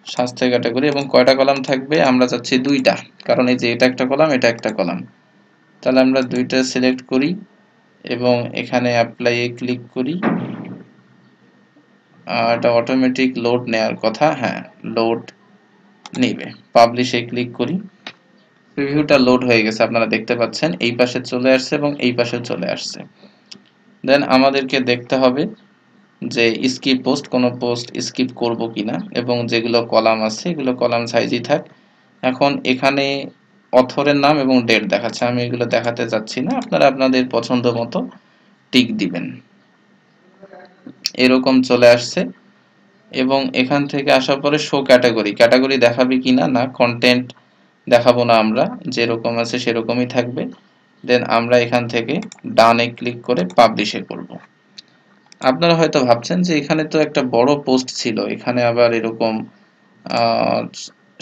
স্বাস্থ্য ক্যাটাগরি এবং কয়টা কলাম থাকবে, আমরা চাচ্ছি 2টা, কারণ এই যে এটা একটা কলাম, এটা একটা কলাম। তাহলে আমরা 2টা সিলেক্ট করি এবং এখানে অ্যাপ্লাই এ ক্লিক করি। এটা অটোমেটিক লোড নেওয়ার কথা, হ্যাঁ লোড নেবে। পাবলিশে ক্লিক করি। প্রিভিউটা লোড হয়ে গেছে, আপনারা দেখতে পাচ্ছেন এই পাশে চলে আসছে এবং এই পাশে চলে আসছে। দেন আমাদেরকে দেখতে হবে যে স্কিপ পোস্ট, কোনো পোস্ট স্কিপ করব কিনা এবং যেগুলো কলাম আছে এগুলো কলাম সাইজই থাক। এখন এখানে অথরের নাম এবং ডেট দেখাচ্ছে, আমি এগুলো দেখাতে চাচ্ছি না, আপনারা আপনাদের পছন্দ মতো টিক দিবেন। এরকম চলে আসছে এবং এখান থেকে আসার পরে শো ক্যাটাগরি, ক্যাটাগরি দেখাবে কিনা, না কন্টেন্ট দেখাবো না, আমরা যেরকম আছে সেরকমই থাকবে। দেন আমরা এখান থেকে ডানে ক্লিক করে পাবলিশে করব। আপনারা হয়তো ভাবছেন যে এখানে তো একটা বড় পোস্ট ছিল, এখানে আবার এরকম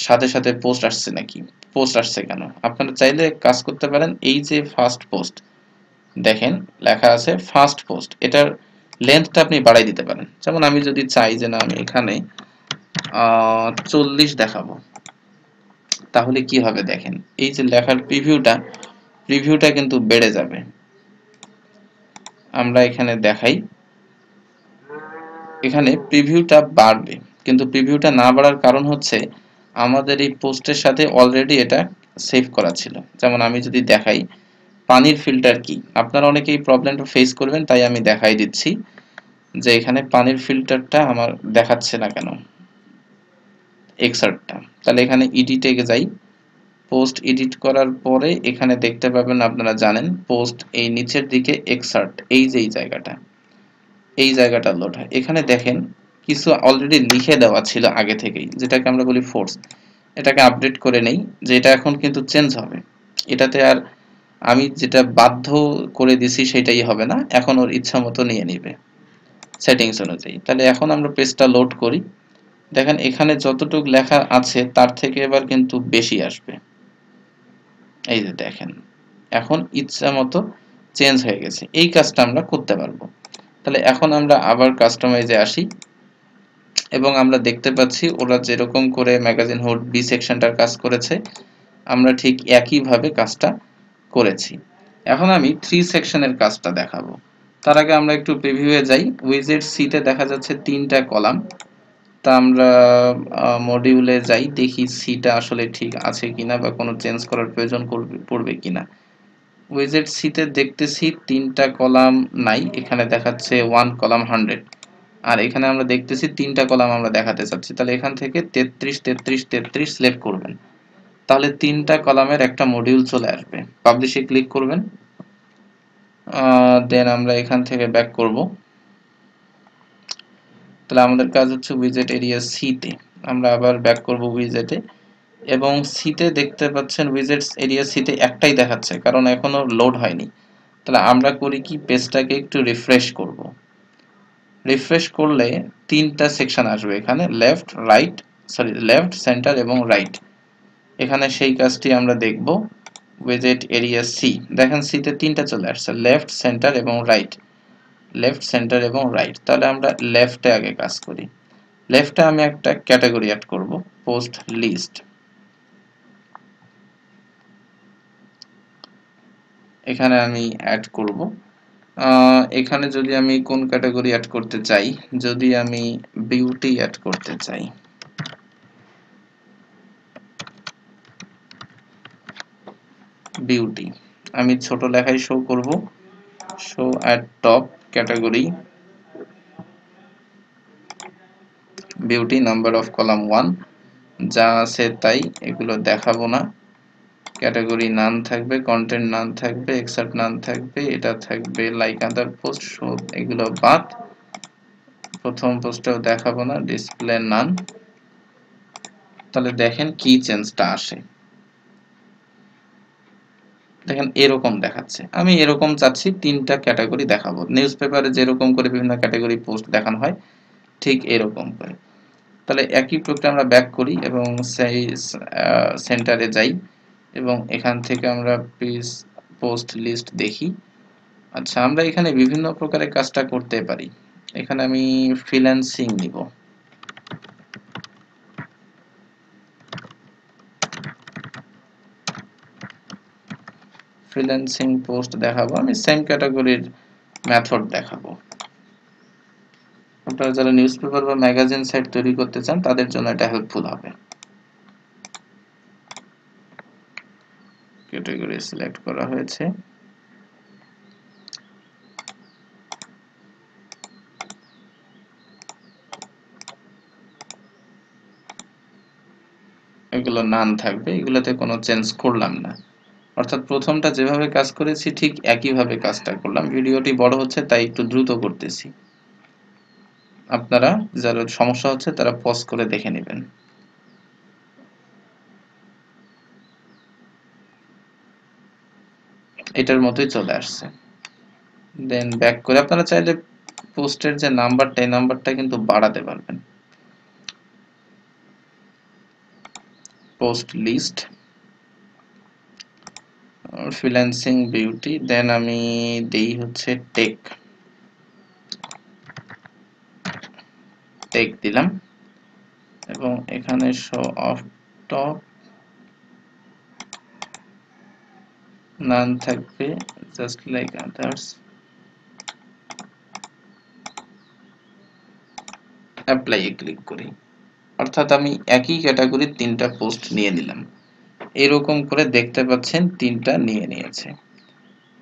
সাথে সাথে পোস্ট আসছে নাকি, পোস্ট আসছে কেন? আপনারা চাইলে কাজ করতে পারেন, এই যে ফার্স্ট পোস্ট দেখেন লেখা আছে ফার্স্ট পোস্ট, এটার লেন্থটা আপনি বাড়াই দিতে পারেন। যেমন আমি যদি চাই যে না আমি এখানে 40 দেখাবো, তাহলে কি হবে দেখেন এই যে লেখার প্রিভিউটা কিন্তু বেড়ে যাবে। আমরা এখানে দেখাই, এখানে প্রিভিউটা বাড়বে, কিন্তু প্রিভিউটা না বাড়ার কারণ হচ্ছে আমাদের এই পোস্টের সাথে অলরেডি এটা সেভ করা ছিল। যেমন আমি যদি দেখাই পানির ফিল্টার কি, আপনারা অনেকে এই প্রবলেমটা ফেস করবেন, তাই আমি দেখাই দিচ্ছি যে এখানে পানির ফিল্টারটা আমার দেখাচ্ছে না কেন, এক্সার্টটা। তাহলে এখানে এডিটে যাই, পোস্ট এডিট করার পরে এখানে দেখতে পাবেন, আপনারা জানেন পোস্ট এই নিচের দিকে এক্সার্ট, এই যে এই জায়গাটা লোড হয়। এখানে দেখেন কিছু অলরেডি লিখে দেওয়া ছিল আগে থেকেই, যেটাকে আমরা বলি ফোর্স। এটাকে আপডেট করে নেই যে এটা এখন কিন্তু চেঞ্জ হবে, এটাতে আর আমি যেটা বাধ্য করে দিছি সেটাই হবে না, এখন ওর ইচ্ছা মতো নিয়ে নিবে সেটিংস অনুযায়ী। তাহলে এখন আমরা পেজটা লোড করি, দেখেন এখানে যতটুকু লেখা আছে তার থেকে এবার কিন্তু বেশি আসবে। এই যে দেখেন এখন ইচ্ছা মতো চেঞ্জ হয়ে গেছে। এই কাজটা আমরা করতে পারবো। তাহলে এখন আমরা আবার কাস্টমাইজে আসি এবং আমরা দেখতে পাচ্ছি ওরা যেরকম করে ম্যাগাজিন হুড বি সেকশনটার কাজ করেছে, আমরা ঠিক একইভাবে কাজটা করেছি। এখন আমি 3 সেকশনের কাজটা দেখাবো। তার আগে আমরা একটু প্রিভিউয়ে যাই। উইজেট সিতে দেখা যাচ্ছে 3টা কলাম। তা আমরা মডিউলে যাই, দেখি সিটা আসলে ঠিক আছে কিনা বা কোনো চেঞ্জ করার প্রয়োজন পড়বে কিনা। উইজেট সিতে দেখতেছি 3টা কলাম নাই, এখানে দেখাচ্ছে 1 কলাম 100, আর এখানে আমরা দেখতেছি 3টা কলাম আমরা দেখাতে চাচ্ছি। তাহলে এখান থেকে 33 33 33 সিলেক্ট করবেন, তাহলে 3টা কলামের একটা মডিউল চলে আসবে। পাবলিশে ক্লিক করবেন, দেন আমরা এখান থেকে ব্যাক করব। তাহলে আমাদের কাজ হচ্ছে উইজেট এরিয়া সিতে, আমরা আবার ব্যাক করব উইজেটে এবং সিতে দেখতে পাচ্ছেন উইজেটস এরিয়া সিতে একটাই দেখাচ্ছে, কারণ এখনো লোড হয়নি। তাহলে আমরা করি কি, পেজটাকে একটু রিফ্রেশ করব। রিফ্রেশ করলে 3টা সেকশন আসবে, এখানে লেফট সেন্টার এবং রাইট। এখানে সেই কাজটি আমরা দেখব। উইজেট এরিয়া সি, দেখেন সিতে 3টা চলে আসছে, লেফট সেন্টার এবং রাইট, লেফট সেন্টার এবং রাইট। তাহলে আমরা লেফটে আগে কাজ করি। লেফটে আমি একটা ক্যাটাগরি অ্যাড করব, পোস্ট লিস্ট। এখানে আমি অ্যাড করব, এখানে যদি আমি কোন ক্যাটাগরি অ্যাড করতে চাই, যদি আমি বিউটি অ্যাড করতে চাই, বিউটি আমি ছোট লেখায় শো করব, show at top category beauty, number of column 1, যা আছে তাই, এগুলো দেখাবো না। ক্যাটাগরি নান থাকবে, কন্টেন্ট নান থাকবে, এক্সেপ্ট নান থাকবে, এটা থাকবে লাইক আদার পোস্ট, শো এগুলো বাদ, প্রথম পোস্টটাও দেখাবো না, ডিসপ্লে নান। তাহলে দেখেন কি চেঞ্জটা আসে, দেখেন এরকম দেখাচ্ছে। আমি এরকম চাচ্ছি তিনটা ক্যাটাগরি দেখাবো, নিউজ পেপারে যেরকম করে বিভিন্ন ক্যাটাগরি পোস্ট দেখানো হয় ঠিক এরকম করে। তাহলে একই প্রক্রিয়া আমরা ব্যাক করি এবং সেই সেন্টারে যাই এবং এখান থেকে আমরা পোস্ট লিস্ট দেখি। আচ্ছা, আমরা এখানে বিভিন্ন প্রকারের কাজটা করতে পারি। এখানে আমি ফ্রিল্যান্সিং নিব, ফ্রিল্যান্সিং পোস্ট দেখাবো, আমি সেম ক্যাটাগরির মেথড দেখাবো। আপনারা যারা নিউজ পেপার বা ম্যাগাজিন সাইট তৈরি করতে চান তাদের জন্য এটা হেল্পফুল হবে। ক্যাটাগরি সিলেক্ট করা হয়েছে, এগুলো নান থাকবে, এগুলোতে কোনো চেঞ্জ করলাম না। অর্থাৎ প্রথমটা যেভাবে কাজ করেছি ঠিক একইভাবে কাজটা করলাম। ভিডিওটি বড় হচ্ছে তাই একটু দ্রুত করতেছি, আপনারা যারা সমস্যা হচ্ছে তারা পজ করে দেখে নেবেন। এটার মতোই চলে আসছে। দেন ব্যাক করে আপনারা চাইলে পোস্টের যে নাম্বারটা, এই নাম্বারটা কিন্তু বাড়াতে পারবেন। পোস্ট লিস্ট, ফ্রিল্যান্সিং বিউটি, দেন আমি দেই হচ্ছে টেক, টেক দিলাম এবং এখানে শো অফ টপ নান থাকবে, জাস্ট লাইক আদার্স, অ্যাপ্লাই এ ক্লিক করি। অর্থাৎ আমি একই ক্যাটাগরির তিনটা পোস্ট নিয়ে নিলাম, এরকম করে দেখতে পাচ্ছেন তিনটা নিয়ে নিয়েছে।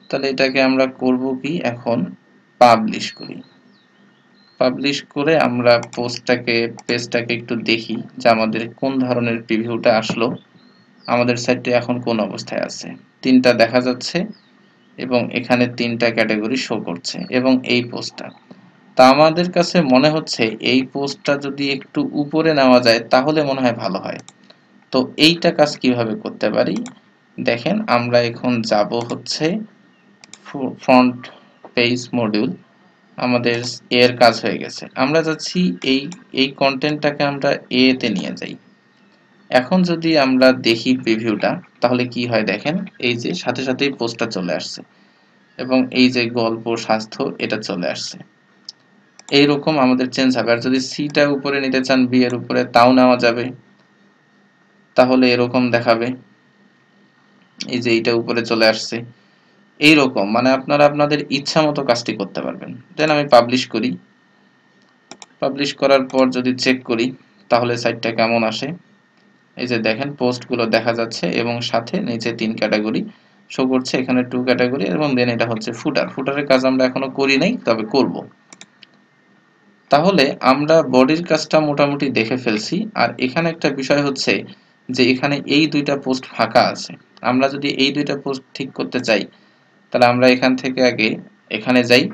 তাহলে এটাকে আমরা করব কি, এখন পাবলিশ করি। পাবলিশ করে আমরা পোস্টটাকে, পেজটাকে একটু দেখি যে আমাদের কোন ধরনের প্রিভিউটা আসলো, আমাদের সাইটটি এখন কোন অবস্থায় আছে। তিনটা দেখা যাচ্ছে এবং এখানে তিনটা ক্যাটাগরি শো করছে এবং এই পোস্টটা, তা আমাদের কাছে মনে হচ্ছে এই পোস্টটা যদি একটু উপরে নেওয়া যায় তাহলে মনে হয় ভালো হয়। তো এইটা কাজ কিভাবে করতে পারি দেখেন, আমরা এখন যাব হচ্ছে ফ্রন্ট পেজ মডিউল, আমাদের এর কাজ হয়ে গেছে। আমরা যাচ্ছি এই কন্টেন্টটাকে আমরা এ তে নিয়ে যাই। এখন যদি আমরা দেখি প্রিভিউটা তাহলে কি হয় দেখেন, এই যে সাথে সাথেই পোস্টটা চলে আসছে এবং এই যে গল্প স্বাস্থ্য এটা চলে আসছে। এইরকম আমাদের চেঞ্জ হবে। আর যদি সিটা উপরে নিতে চান বি এর উপরে তাও নেওয়া যাবে, তাহলে এরকম দেখাবে, এই যে এইটা উপরে চলে আসছে। এইরকম মানে আপনারা আপনাদের ইচ্ছা মতো কাজটি করতে পারবেন। দেন আমি পাবলিশ করি, পাবলিশ করার পর যদি চেক করি তাহলে সাইটটা কেমন আসে। এই যে দেখেন পোস্টগুলো দেখা যাচ্ছে এবং সাথে নিচে তিন ক্যাটাগরি শো করছে, এখানে টু ক্যাটাগরি এবং দেন এটা হচ্ছে ফুটার। ফুটারের কাজ আমরা এখনো করি নাই, তবে করব। তাহলে আমরা বডির কাজটা মোটামুটি দেখে ফেলছি। আর এখানে একটা বিষয় হচ্ছে যে এখানে এই দুইটা পোস্ট ফাঁকা আছে, আমরা যদি এই দুইটা পোস্ট ঠিক করতে চাই তাহলে আমরা এখান থেকে আগে এখানে যাই।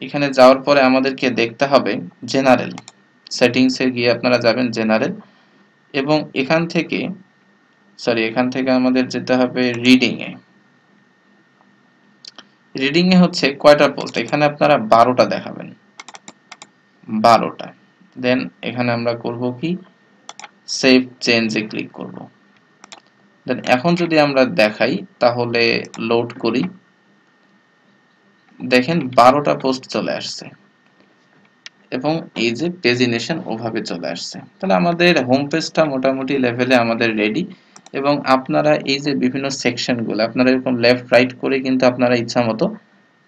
এখানে যাওয়ার পরে আমাদেরকে দেখতে হবে জেনারেল সেটিংসে গিয়ে আপনারা যাবেন জেনারেল এবং এখান থেকে আমাদের যেতে হবে রিডিং এ। রিডিং এ হচ্ছে কয়টা পোস্ট, এখানে আপনারা 12টা দেখাবেন, 12টা। দেন এখানে আমরা করব কি, সেভ চেঞ্জে ক্লিক করব। দেন এখন যদি আমরা দেখাই তাহলে লোড করি, দেখেন 12টা পোস্ট চলে আসছে। এবং এই যে পেজিনেশন ওভাবে চলে আসছে। তাহলে আমাদের হোম পেজটা মোটামুটি লেভেলে আমাদের রেডি। এবং আপনারা এই যে বিভিন্ন সেকশনগুলো আপনারা এরকম লেফট রাইট করে কিন্তু আপনারা ইচ্ছা মতো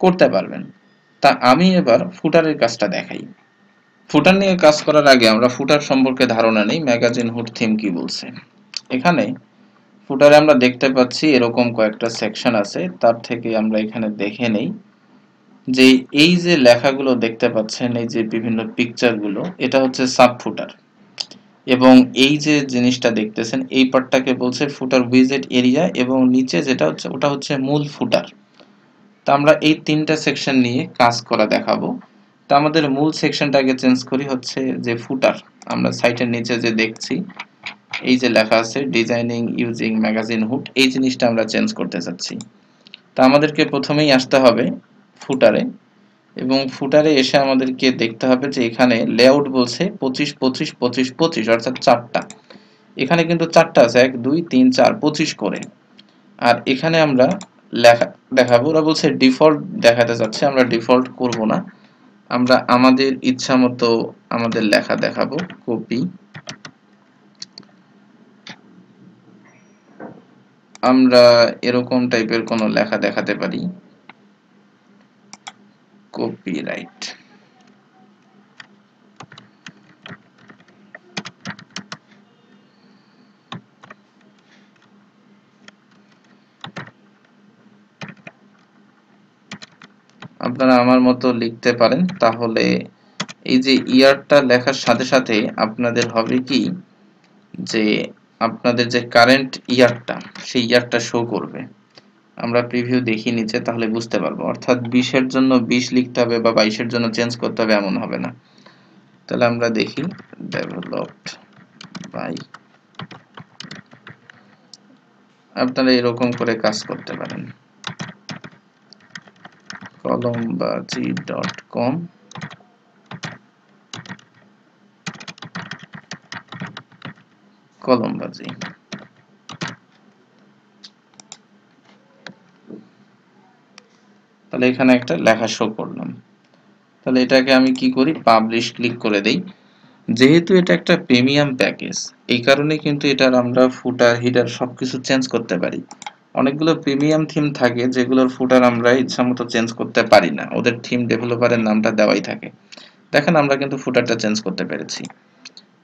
করতে পারবেন। তা আমি এবার ফুটারের কাজটা দেখাই। ফুটার নিয়ে কাজ করার আগে আমরা ফুটার সম্পর্কে ধারণা নেই, ম্যাগাজিন হুড থিম কি বলছে। এখানে ফুটারে আমরা দেখতে পাচ্ছি এরকম কয়েকটা সেকশন আছে, তার থেকে আমরা এখানে দেখে নেই যে এই যে লেখাগুলো দেখতে পাচ্ছেন, এই যে বিভিন্ন পিকচারগুলো, এটা হচ্ছে সাব ফুটার। এবং এই যে জিনিসটা দেখতেছেন এই পার্টটাকে বলছে ফুটার উইজেট এরিয়া, এবং নিচে যেটা হচ্ছে ওটা হচ্ছে মূল ফুটার। তো আমরা এই তিনটা সেকশন নিয়ে কাজ করা দেখাবো। তো আমাদের মূল সেকশনটাকে চেঞ্জ করি হচ্ছে যে ফুটার। আমরা সাইটের নিচে যে দেখছি এই যে লেখা আছে ডিজাইনিং ইউজিং ম্যাগাজিন হুড, এই জিনিসটা আমরা চেঞ্জ করতে চাচ্ছি। তা আমাদেরকে প্রথমেই আসতে হবে ফুটারে, এবং ফুটারে এসে আমাদেরকে দেখতে হবে যে এখানে লেআউট বলছে 25 25 25 25, অর্থাৎ চারটা। এখানে কিন্তু চারটা আছে, 1 2 3 4 25 করে। আর এখানে আমরা লেখা দেখাবো, ওরা বলছে ডিফল্ট দেখাতে যাচ্ছে, আমরা ডিফল্ট করব না, আমরা আমাদের ইচ্ছা মতো আমাদের লেখা দেখাবো। কপি, আমরা এরকম টাইপের কোনো লেখা দেখাতে পারি, কপিরাইট। আপনারা আমার মতো লিখতে পারেন, তাহলে এই যে ইয়ারটা লেখার সাথে সাথে আপনাদের হবে কি যে আপনাদের যে কারেন্ট ইয়ারটা সেই ইয়ারটা শো করবে। আমরা প্রিভিউ দেখি নিচে, তাহলে বুঝতে পারবো। অর্থাৎ 20 এর জন্য 20 লিখতে হবে বা 22 এর জন্য চেঞ্জ করতে হবে এমন হবে না। তাহলে আমরা দেখি ডেভেলপড বাই, আপনারা এরকম করে কাজ করতে পারেন। columbaji.com, columbaji। তাহলে এখানে একটা লেখা শো করলাম। তাহলে এটাকে আমি কি করি, পাবলিশ ক্লিক করে দেই। যেহেতু এটা একটা প্রিমিয়াম প্যাকেজ, এই কারণে কিন্তু এটার আমরা ফুটার হিডার সবকিছু চেঞ্জ করতে পারি। অনেকগুলো প্রিমিয়াম থিম থাকে যেগুলোর ফুটার আমরা ইচ্ছামতো চেঞ্জ করতে পারি না, ওদের থিম ডেভেলপারের নামটা দেওয়াই থাকে। দেখেন আমরা কিন্তু ফুটারটা চেঞ্জ করতে পেরেছি।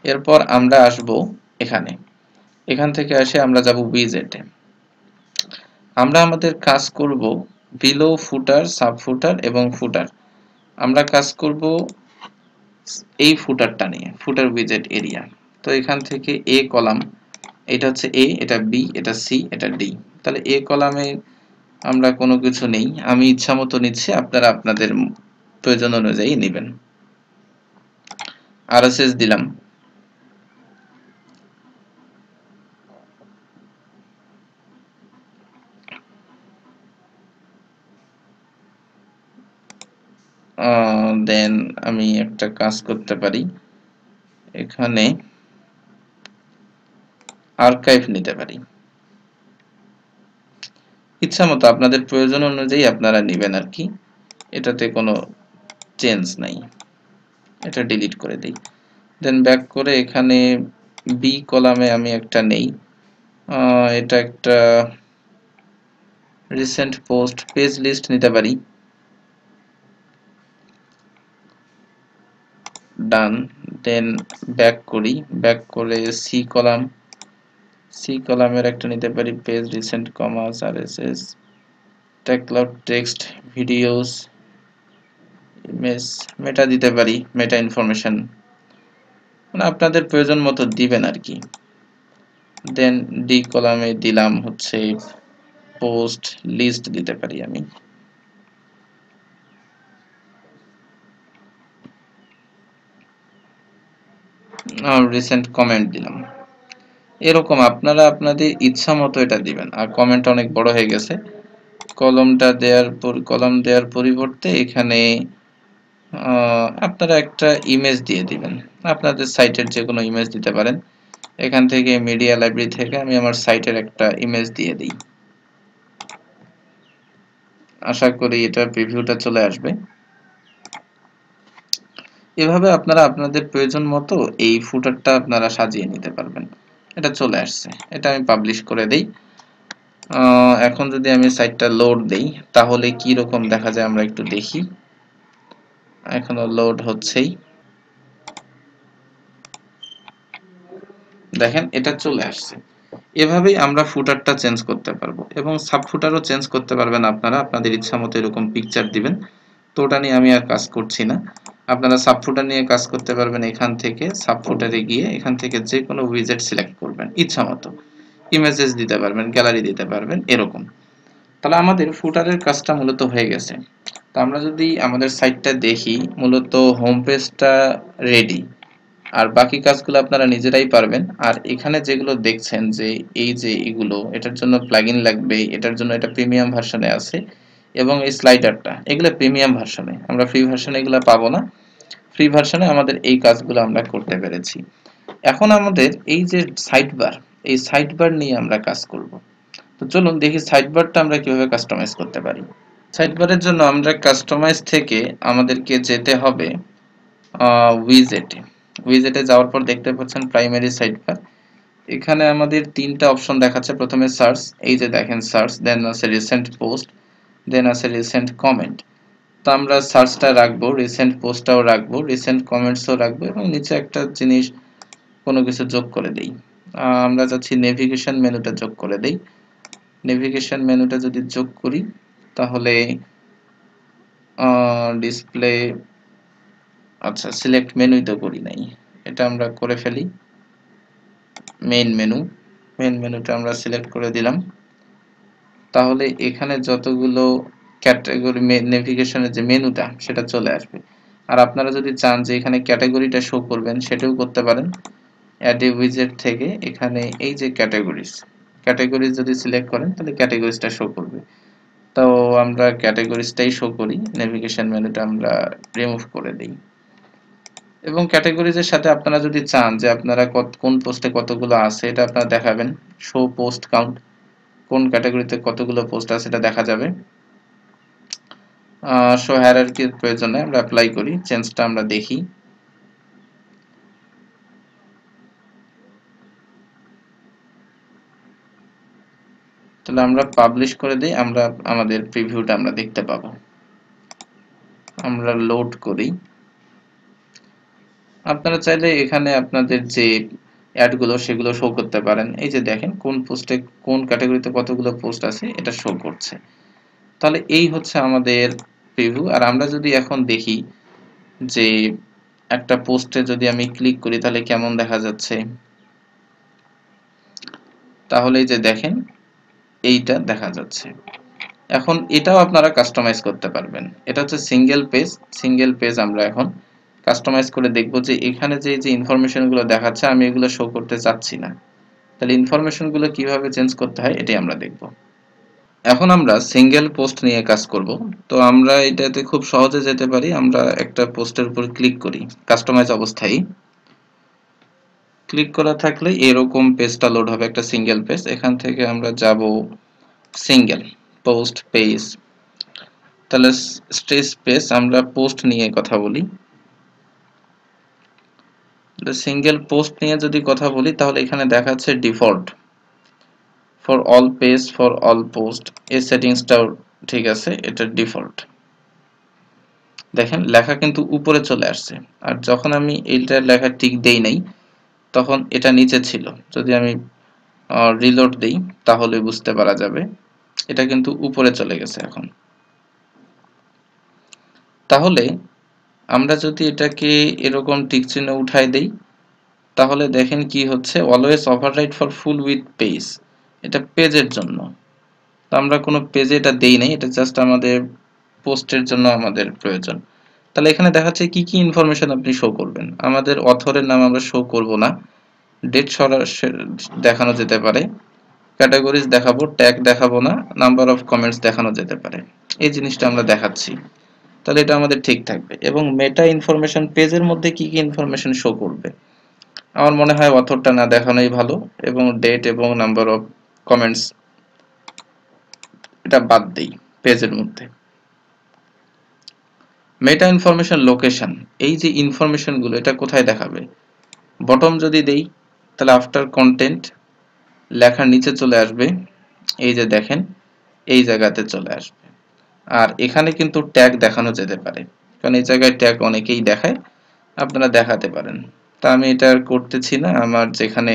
এরপর আমরা আসব এখানে, এখান থেকে আসে আমরা যাব উইজেটে। আমরা আমাদের কাজ করব বিলো ফুটার, সাব ফুটার এবং ফুটার। আমরা কাজ করব এই ফুটারটা নিয়ে, ফুটার উইজেট এরিয়া। তো এখান থেকে এ কলাম, এটা হচ্ছে এ, এটা বি, এটা সি, এটা ডি। তাহলে এ কলামে আমরা কোনো কিছু নেই, আমি ইচ্ছা মতো নিচ্ছি, আপনারা আপনাদের প্রয়োজন অনুযায়ী নেবেন। আরএসএস দিলাম, দেন আমি একটা কাজ করতে পারি, এখানে আর্কাইভ নিতে পারি। ইচ্ছা মতো আপনাদের প্রয়োজন অনুযায়ী আপনারা নেবেন আর কি, এটাতে কোনো চেঞ্জ নাই। এটা ডিলিট করে দিই। দেন ব্যাক করে এখানে বি কলামে আমি একটা নেই, এটা একটা রিসেন্ট পোস্ট পেজ লিস্ট নিতে পারি। ডান। দেন ব্যাক করি, ব্যাক করে সি কলাম, সি কলামের একটা নিতে পারি page recent comments RSS tag cloud text videos image meta দিতে পারি, মেটা ইনফরমেশন, মানে আপনাদের প্রয়োজন মতো দিবেন আর কি। দেন ডি কলামে দিলাম হচ্ছে পোস্ট লিস্ট দিতে পারি আমি। রিসেন্ট কমেন্ট দিলাম। এরকম আপনারা আপনাদের ইচ্ছা মতো এটা দিবেন। আর কমেন্ট অনেক বড় হয়ে গেছে, কলম দেওয়ার পরিবর্তে এখানে আপনারা একটা ইমেজ দিয়ে দিবেন, আপনাদের সাইটের যে কোনো ইমেজ দিতে পারেন। এখান থেকে মিডিয়া লাইব্রেরি থেকে আমি আমার সাইটের একটা ইমেজ দিয়ে দিই। আশা করি এটা প্রিভিউটা চলে আসবে। এভাবে আপনারা আপনাদের প্রয়োজন মতো এই ফুটারটা আপনারা সাজিয়ে নিতে পারবেন। এটা চলে আসছে, এটা আমি পাবলিশ করে দেই। এখন যদি আমি সাইটটা লোড দেই তাহলে কি রকম দেখা যায় আমরা একটু দেখি। এখনো লোড হচ্ছেই, দেখেন এটা চলে আসছে। এভাবেই আমরা ফুটারটা চেঞ্জ করতে পারবো এবং সাব ফুটারও চেঞ্জ করতে পারবেন আপনারা আপনাদের ইচ্ছা মতো এরকম পিকচার দিবেন। তো ওটা নিয়ে আমি আর কাজ করছি না। আপনারা সাব ফুটার নিয়ে কাজ করতে পারবেন। এখান থেকে সাব ফুটারে গিয়ে এখান থেকে যে কোনো উইজেট সিলেক্ট করবেন ইচ্ছা মতো, ইমেজেস দিতে পারবেন, গ্যালারি দিতে পারবেন এরকম। তাহলে আমাদের ফুটারের কাজটা মূলত হয়ে গেছে। তো আমরা যদি আমাদের সাইটটা দেখি, মূলত হোম পেজটা রেডি, আর বাকি কাজগুলো আপনারা নিজেরাই পারবেন। আর এখানে যেগুলো দেখছেন যে এই যে এগুলো, এটার জন্য প্লাগইন লাগবে, এটার জন্য এটা প্রিমিয়াম ভার্সনে আছে, এবং এই স্লাইডারটা এগুলো প্রিমিয়াম ভার্সনে, আমরা ফ্রি ভার্সনে এগুলো পাবো না। ফ্রি ভার্সনে আমাদের এই কাজগুলো আমরা করতে পেরেছি। এখন আমাদের এই যে সাইডবার, এই সাইডবার নিয়ে আমরা কাজ করব। তো চলুন দেখি সাইডবারটা আমরা কিভাবে কাস্টমাইজ করতে পারি। সাইডবারের জন্য আমরা কাস্টমাইজ থেকে আমাদেরকে যেতে হবে উইজেটে। উইজেটে যাওয়ার পর দেখতে পাচ্ছেন প্রাইমারি সাইডবার। এখানে আমাদের তিনটা অপশন দেখাচ্ছে। প্রথমে সার্চ, এই যে দেখেন সার্চ, দেন আছে রিসেন্ট পোস্ট, দেন আছে রিসেন্ট কমেন্ট। তো আমরা সার্চটা রাখবো, রিসেন্ট পোস্টটাও রাখবো, রিসেন্ট কমেন্টসও রাখবো, এবং নিচে একটা জিনিস কোনো কিছু যোগ করে দেই। আমরা যাচ্ছি নেভিগেশন মেনুটা যোগ করে দেই। নেভিগেশন মেনুটা যদি যোগ করি তাহলে ডিসপ্লে, আচ্ছা সিলেক্ট মেনুই তো করি নাই, এটা আমরা করে ফেলি। মেইন মেনু, মেইন মেনুটা আমরা সিলেক্ট করে দিলাম। তাহলে এখানে যতগুলো ক্যাটাগরি নেভিগেশনের যে মেনুটা সেটা চলে আসবে। আর আপনারা যদি চান যে এখানে ক্যাটাগরিটা শো করবেন সেটাও করতে পারেন। অ্যাড এ উইজেট থেকে এখানে এই যে ক্যাটাগরিজ, ক্যাটাগরিজ যদি সিলেক্ট করেন তাহলে ক্যাটাগরিজটা শো করবে। তো আমরা ক্যাটাগরিজটাই শো করি, নেভিগেশন মেনুটা আমরা রিমুভ করে দিই। এবং ক্যাটাগরিজের সাথে আপনারা যদি চান যে আপনারা কোন পোস্টে কতগুলো আছে এটা আপনারা দেখাবেন, শো পোস্ট কাউন্ট, কোন ক্যাটাগরিতে কতগুলো পোস্ট আছে এটা দেখা যাবে। শো হায়ারার্কির প্রয়োজনে আমরা অ্যাপ্লাই করি, চেঞ্জটা আমরা দেখি। তাহলে আমরা পাবলিশ করে দিই, আমরা আমাদের প্রিভিউটা আমরা দেখতে পাবো। আমরা লোড করি। আপনারা চাইলে এখানে আপনাদের যে অ্যাডগুলো সেগুলো শো করতে পারেন। এই যে দেখেন কোন পোস্টে কোন ক্যাটাগরিতে কতগুলো পোস্ট আছে এটা শো করছে। তাহলে এই হচ্ছে আমাদের প্রিভিউ। আর আমরা যদি এখন দেখি যে একটা পোস্টে যদি আমি ক্লিক করি তাহলে কেমন দেখা যাচ্ছে, তাহলে এই যে দেখেন এইটা দেখা যাচ্ছে। এখন এটাও আপনারা কাস্টমাইজ করতে পারবেন। এটা হচ্ছে সিঙ্গেল পেজ, সিঙ্গেল পেজ আমরা এখন কাস্টমাইজ করে দেখব যে এখানে যে যে ইনফরমেশনগুলো দেখাচ্ছে আমি এগুলো শো করতে চাচ্ছি না। তাহলে ইনফরমেশনগুলো কিভাবে চেঞ্জ করতে হয় এটাই আমরা দেখব। এখন আমরা সিঙ্গেল পোস্ট নিয়ে কাজ করব। তো আমরা এটাতে খুব সহজে যেতে পারি। আমরা একটা পোস্টের উপর ক্লিক করি কাস্টমাইজ অবস্থায়। ক্লিক করা থাকলে এরকম পেজটা লোড হবে, একটা সিঙ্গেল পেজ। এখান থেকে আমরা যাব সিঙ্গেল পোস্ট পেজ। তাহলে স্টেজ পেজ, আমরা পোস্ট নিয়ে কথা বলি। সিঙ্গেল পোস্ট নিয়ে যদি কথা বলি তাহলে এখানে দেখাচ্ছে default for all page for all post, এই সেটিংসটাও ঠিক আছে, এটা ডিফল্ট। দেখেন লেখা কিন্তু উপরে চলে আসছে, আর যখন আমি এইটার লেখা টিক দেই নাই তখন এটা নিচে ছিল। যদি আমি রিলোড দেই তাহলে বুঝতে পারা যাবে এটা কিন্তু উপরে চলে গেছে এখন। তাহলে আমরা যদি এটাকে এরকম টিক চিহ্ন উঠাই দেই তাহলে দেখেন কি হচ্ছে, always overwrite for full with page, এটা পেজের জন্য। তো আমরা কোনো পেজে এটা দেই নাই, এটা জাস্ট আমাদের পোস্টের জন্য আমাদের প্রয়োজন। তাহলে এখানে দেখাচ্ছে কি কি ইনফরমেশন আপনি শো করবেন। আমাদের অথরের নাম আমরা শো করব না, ডেট দেখানো যেতে পারে, ক্যাটাগরিজ দেখাবো, ট্যাগ দেখাবো না, নাম্বার অফ কমেন্টস দেখানো যেতে পারে, এই জিনিসটা আমরা দেখাচ্ছি। তাহলে এটা আমাদের ঠিক থাকবে। এবং মেটা ইনফরমেশন, পেজের মধ্যে কি কি ইনফরমেশন শো করবে, আমার মনে হয় অথরটা না দেখানোই ভালো, এবং ডেট এবং নাম্বার অফ কমেন্টস এটা বাদ দেই পেজের মধ্যে। মেটা ইনফরমেশন লোকেশন, এই যে ইনফরমেশনগুলো এটা কোথায় দেখাবে? বটম যদি দেই তাহলে আফটার কন্টেন্ট লেখার নিচে চলে আসবে, এই যে দেখেন এই জায়গাতে চলে আসবে। আর এখানে কিন্তু ট্যাগ দেখানো যেতে পারে, কারণ এই জায়গায় ট্যাগ অনেকেই দেখায়, আপনারা দেখাতে পারেন। তা আমি এটা আর করতেছি না, আমার যেখানে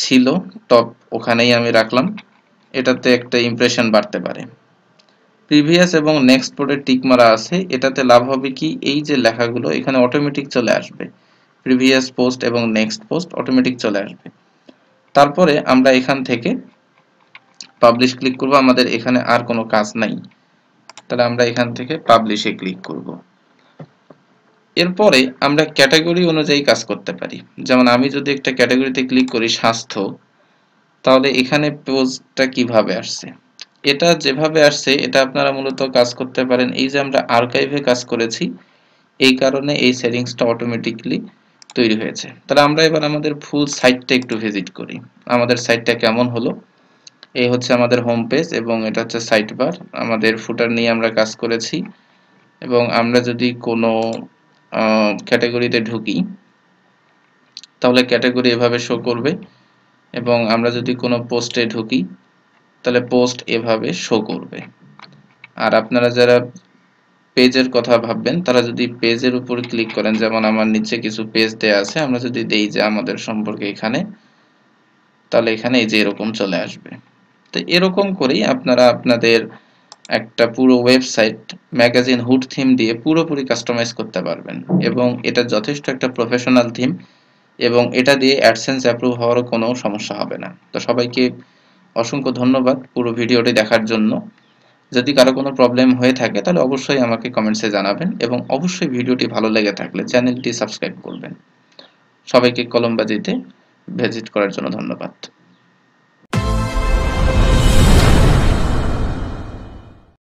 ছিল টপ ওখানেই আমি রাখলাম, এটাতে একটা ইমপ্রেশন বাড়তে পারে। প্রিভিয়াস এবং নেক্সট পোর্টে টিক মারা আছে, এটাতে লাভ হবে কি, এই যে লেখাগুলো এখানে অটোমেটিক চলে আসবে, প্রিভিয়াস পোস্ট এবং নেক্সট পোস্ট অটোমেটিক চলে আসবে। তারপরে আমরা এখান থেকে পাবলিশ ক্লিক করব, আমাদের এখানে আর কোনো কাজ নাই, তাহলে আমরা এখান থেকে পাবলিশে ক্লিক করব। এরপরে আমরা ক্যাটাগরি অনুযায়ী কাজ করতে পারি। যেমন আমি যদি একটা ক্যাটাগরিতে ক্লিক করি স্বাস্থ্য, তাহলে এখানে পোস্টটা কিভাবে আসছে? এটা যেভাবে আসছে এটা আপনারা মূলত কাজ করতে পারেন, এই যে আমরা আর্কাইভে কাজ করেছি এই কারণে এই সেটিংসটা অটোমেটিকলি তৈরি হয়েছে। তাহলে আমরা এবার আমাদের ফুল সাইটটা একটু ভিজিট করি, আমাদের সাইটটা কেমন হলো। এই হচ্ছে আমাদের হোম পেজ এবং এটা হচ্ছে সাইট বার, আমাদের ফুটার নিয়ে আমরা কাজ করেছি। এবং আমরা যদি কোনো ক্যাটাগরিতে ঢুকি তাহলে ক্যাটাগরি এভাবে শো করবে, এবং আমরা যদি কোনো পোস্টে ঢুকি তাহলে পোস্ট এভাবে শো করবে। আর আপনারা যারা পেজের কথা ভাববেন তারা যদি পেজের উপর ক্লিক করেন, যেমন আমার নিচে কিছু পেজ দেয়া আছে, আমরা যদি দেই যে আমাদের সম্পর্কে এখানে, তাহলে এখানে এই যে এরকম চলে আসবে। তো এরকম করেই আপনারা আপনাদের একটা পুরো ওয়েবসাইট ম্যাগাজিন হুড থিম দিয়ে পুরোপুরি কাস্টমাইজ করতে পারবেন, এবং এটা যথেষ্ট একটা প্রফেশনাল থিম, এবং এটা দিয়ে অ্যাডসেন্স অ্যাপ্রুভ হওয়ারও কোনো সমস্যা হবে না। তো সবাইকে অসংখ্য ধন্যবাদ পুরো ভিডিওটি দেখার জন্য। যদি কারো কোনো প্রবলেম হয়ে থাকে তাহলে অবশ্যই আমাকে কমেন্টসে জানাবেন, এবং অবশ্যই ভিডিওটি ভালো লেগে থাকলে চ্যানেলটি সাবস্ক্রাইব করবেন। সবাইকে কলমবাজিতে ভিজিট করার জন্য ধন্যবাদ।